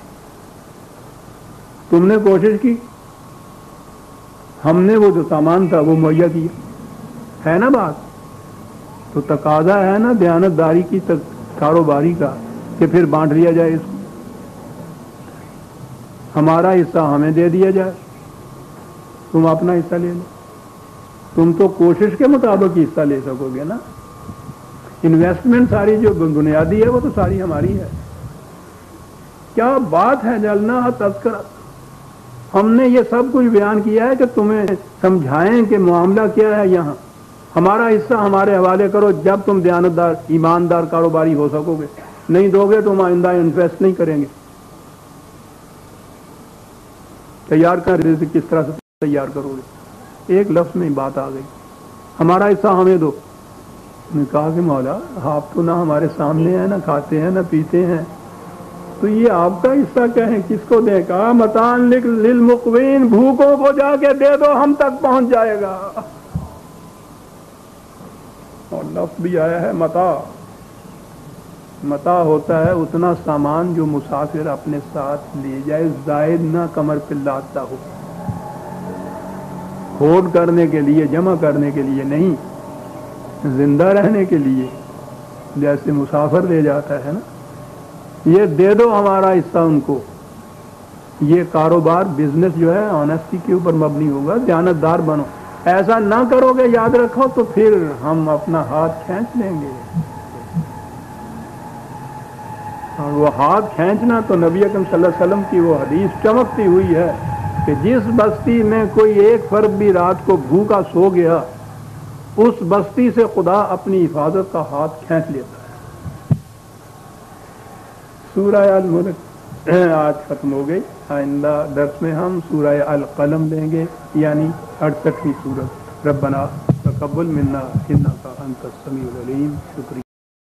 تم نے کوشش کی، ہم نے وہ جو سامان تھا وہ مہیا کیا، ہے نا بات؟ تو تقاضا ہے نا دیانتداری کی، کاروباری کا، کہ پھر بانٹ لیا جائے اس کو، ہمارا حصہ ہمیں دے دیا جائے، تم اپنا حصہ لے لو، تم تو کوشش کے مطابق ہی حصہ لے سکو گے نا، انویسٹمنٹ ساری جو بنیادی ہے وہ تو ساری ہماری ہے۔ کیا بات ہے، جلنا تذکرہ، ہم نے یہ سب کچھ بیان کیا ہے کہ تمہیں سمجھائیں کہ معاملہ کیا ہے یہاں، ہمارا حصہ ہمارے حوالے کرو، جب تم دیانتدار ایماندار کاروباری ہو سکو گے، نہیں دو گے تو ہم آئندہ انویسٹ نہیں کریں گے۔ تیار کر رزق کس طرح سے تیار کرو گے؟ ایک لفظ میں بات آ گئی، ہمارا حصہ ہمیں دو۔ نے کہا کہ مولا آپ تو نہ ہمارے سامنے ہیں، نہ کھاتے ہیں، نہ پیتے ہیں، تو یہ آپ کا حصہ کہیں، کس کو دیں؟ کہا متاع للمقوین، بھوکوں کو جا کے دے دو، ہم تک پہنچ جائے گا۔ اور لفظ بھی آیا ہے متاع، متاع ہوتا ہے اتنا سامان جو مسافر اپنے ساتھ لے جائے، زائد نہ کمر پہ لاتا ہو، ہوڑ کرنے کے لیے، جمع کرنے کے لیے نہیں، زندہ رہنے کے لیے، جیسے مسافر لے جاتا ہے نا، یہ دے دو ہمارا حصہ ان کو۔ یہ کاروبار بزنس جو ہے آنیسٹی کے اوپر مبنی ہوگا، دیانتدار بنو، ایسا نہ کرو گے یاد رکھو تو پھر ہم اپنا ہاتھ کھینچ لیں گے، اور وہ ہاتھ کھینچنا تو نبی اکرم صلی اللہ علیہ وسلم کی وہ حدیث چمکتی ہوئی ہے کہ جس بستی میں کوئی ایک فرد بھی رات کو بھوکا سو گیا، اس بستی سے خدا اپنی حفاظت کا ہاتھ کھینچ لیتا ہے۔ سورہ الملک آج ختم ہو گئی، آئندہ درس میں ہم سورہ القلم لیں گے، یعنی 68ویں سورت۔ ربنا تقبل منا انک انت السمیع العلیم۔ شکریہ۔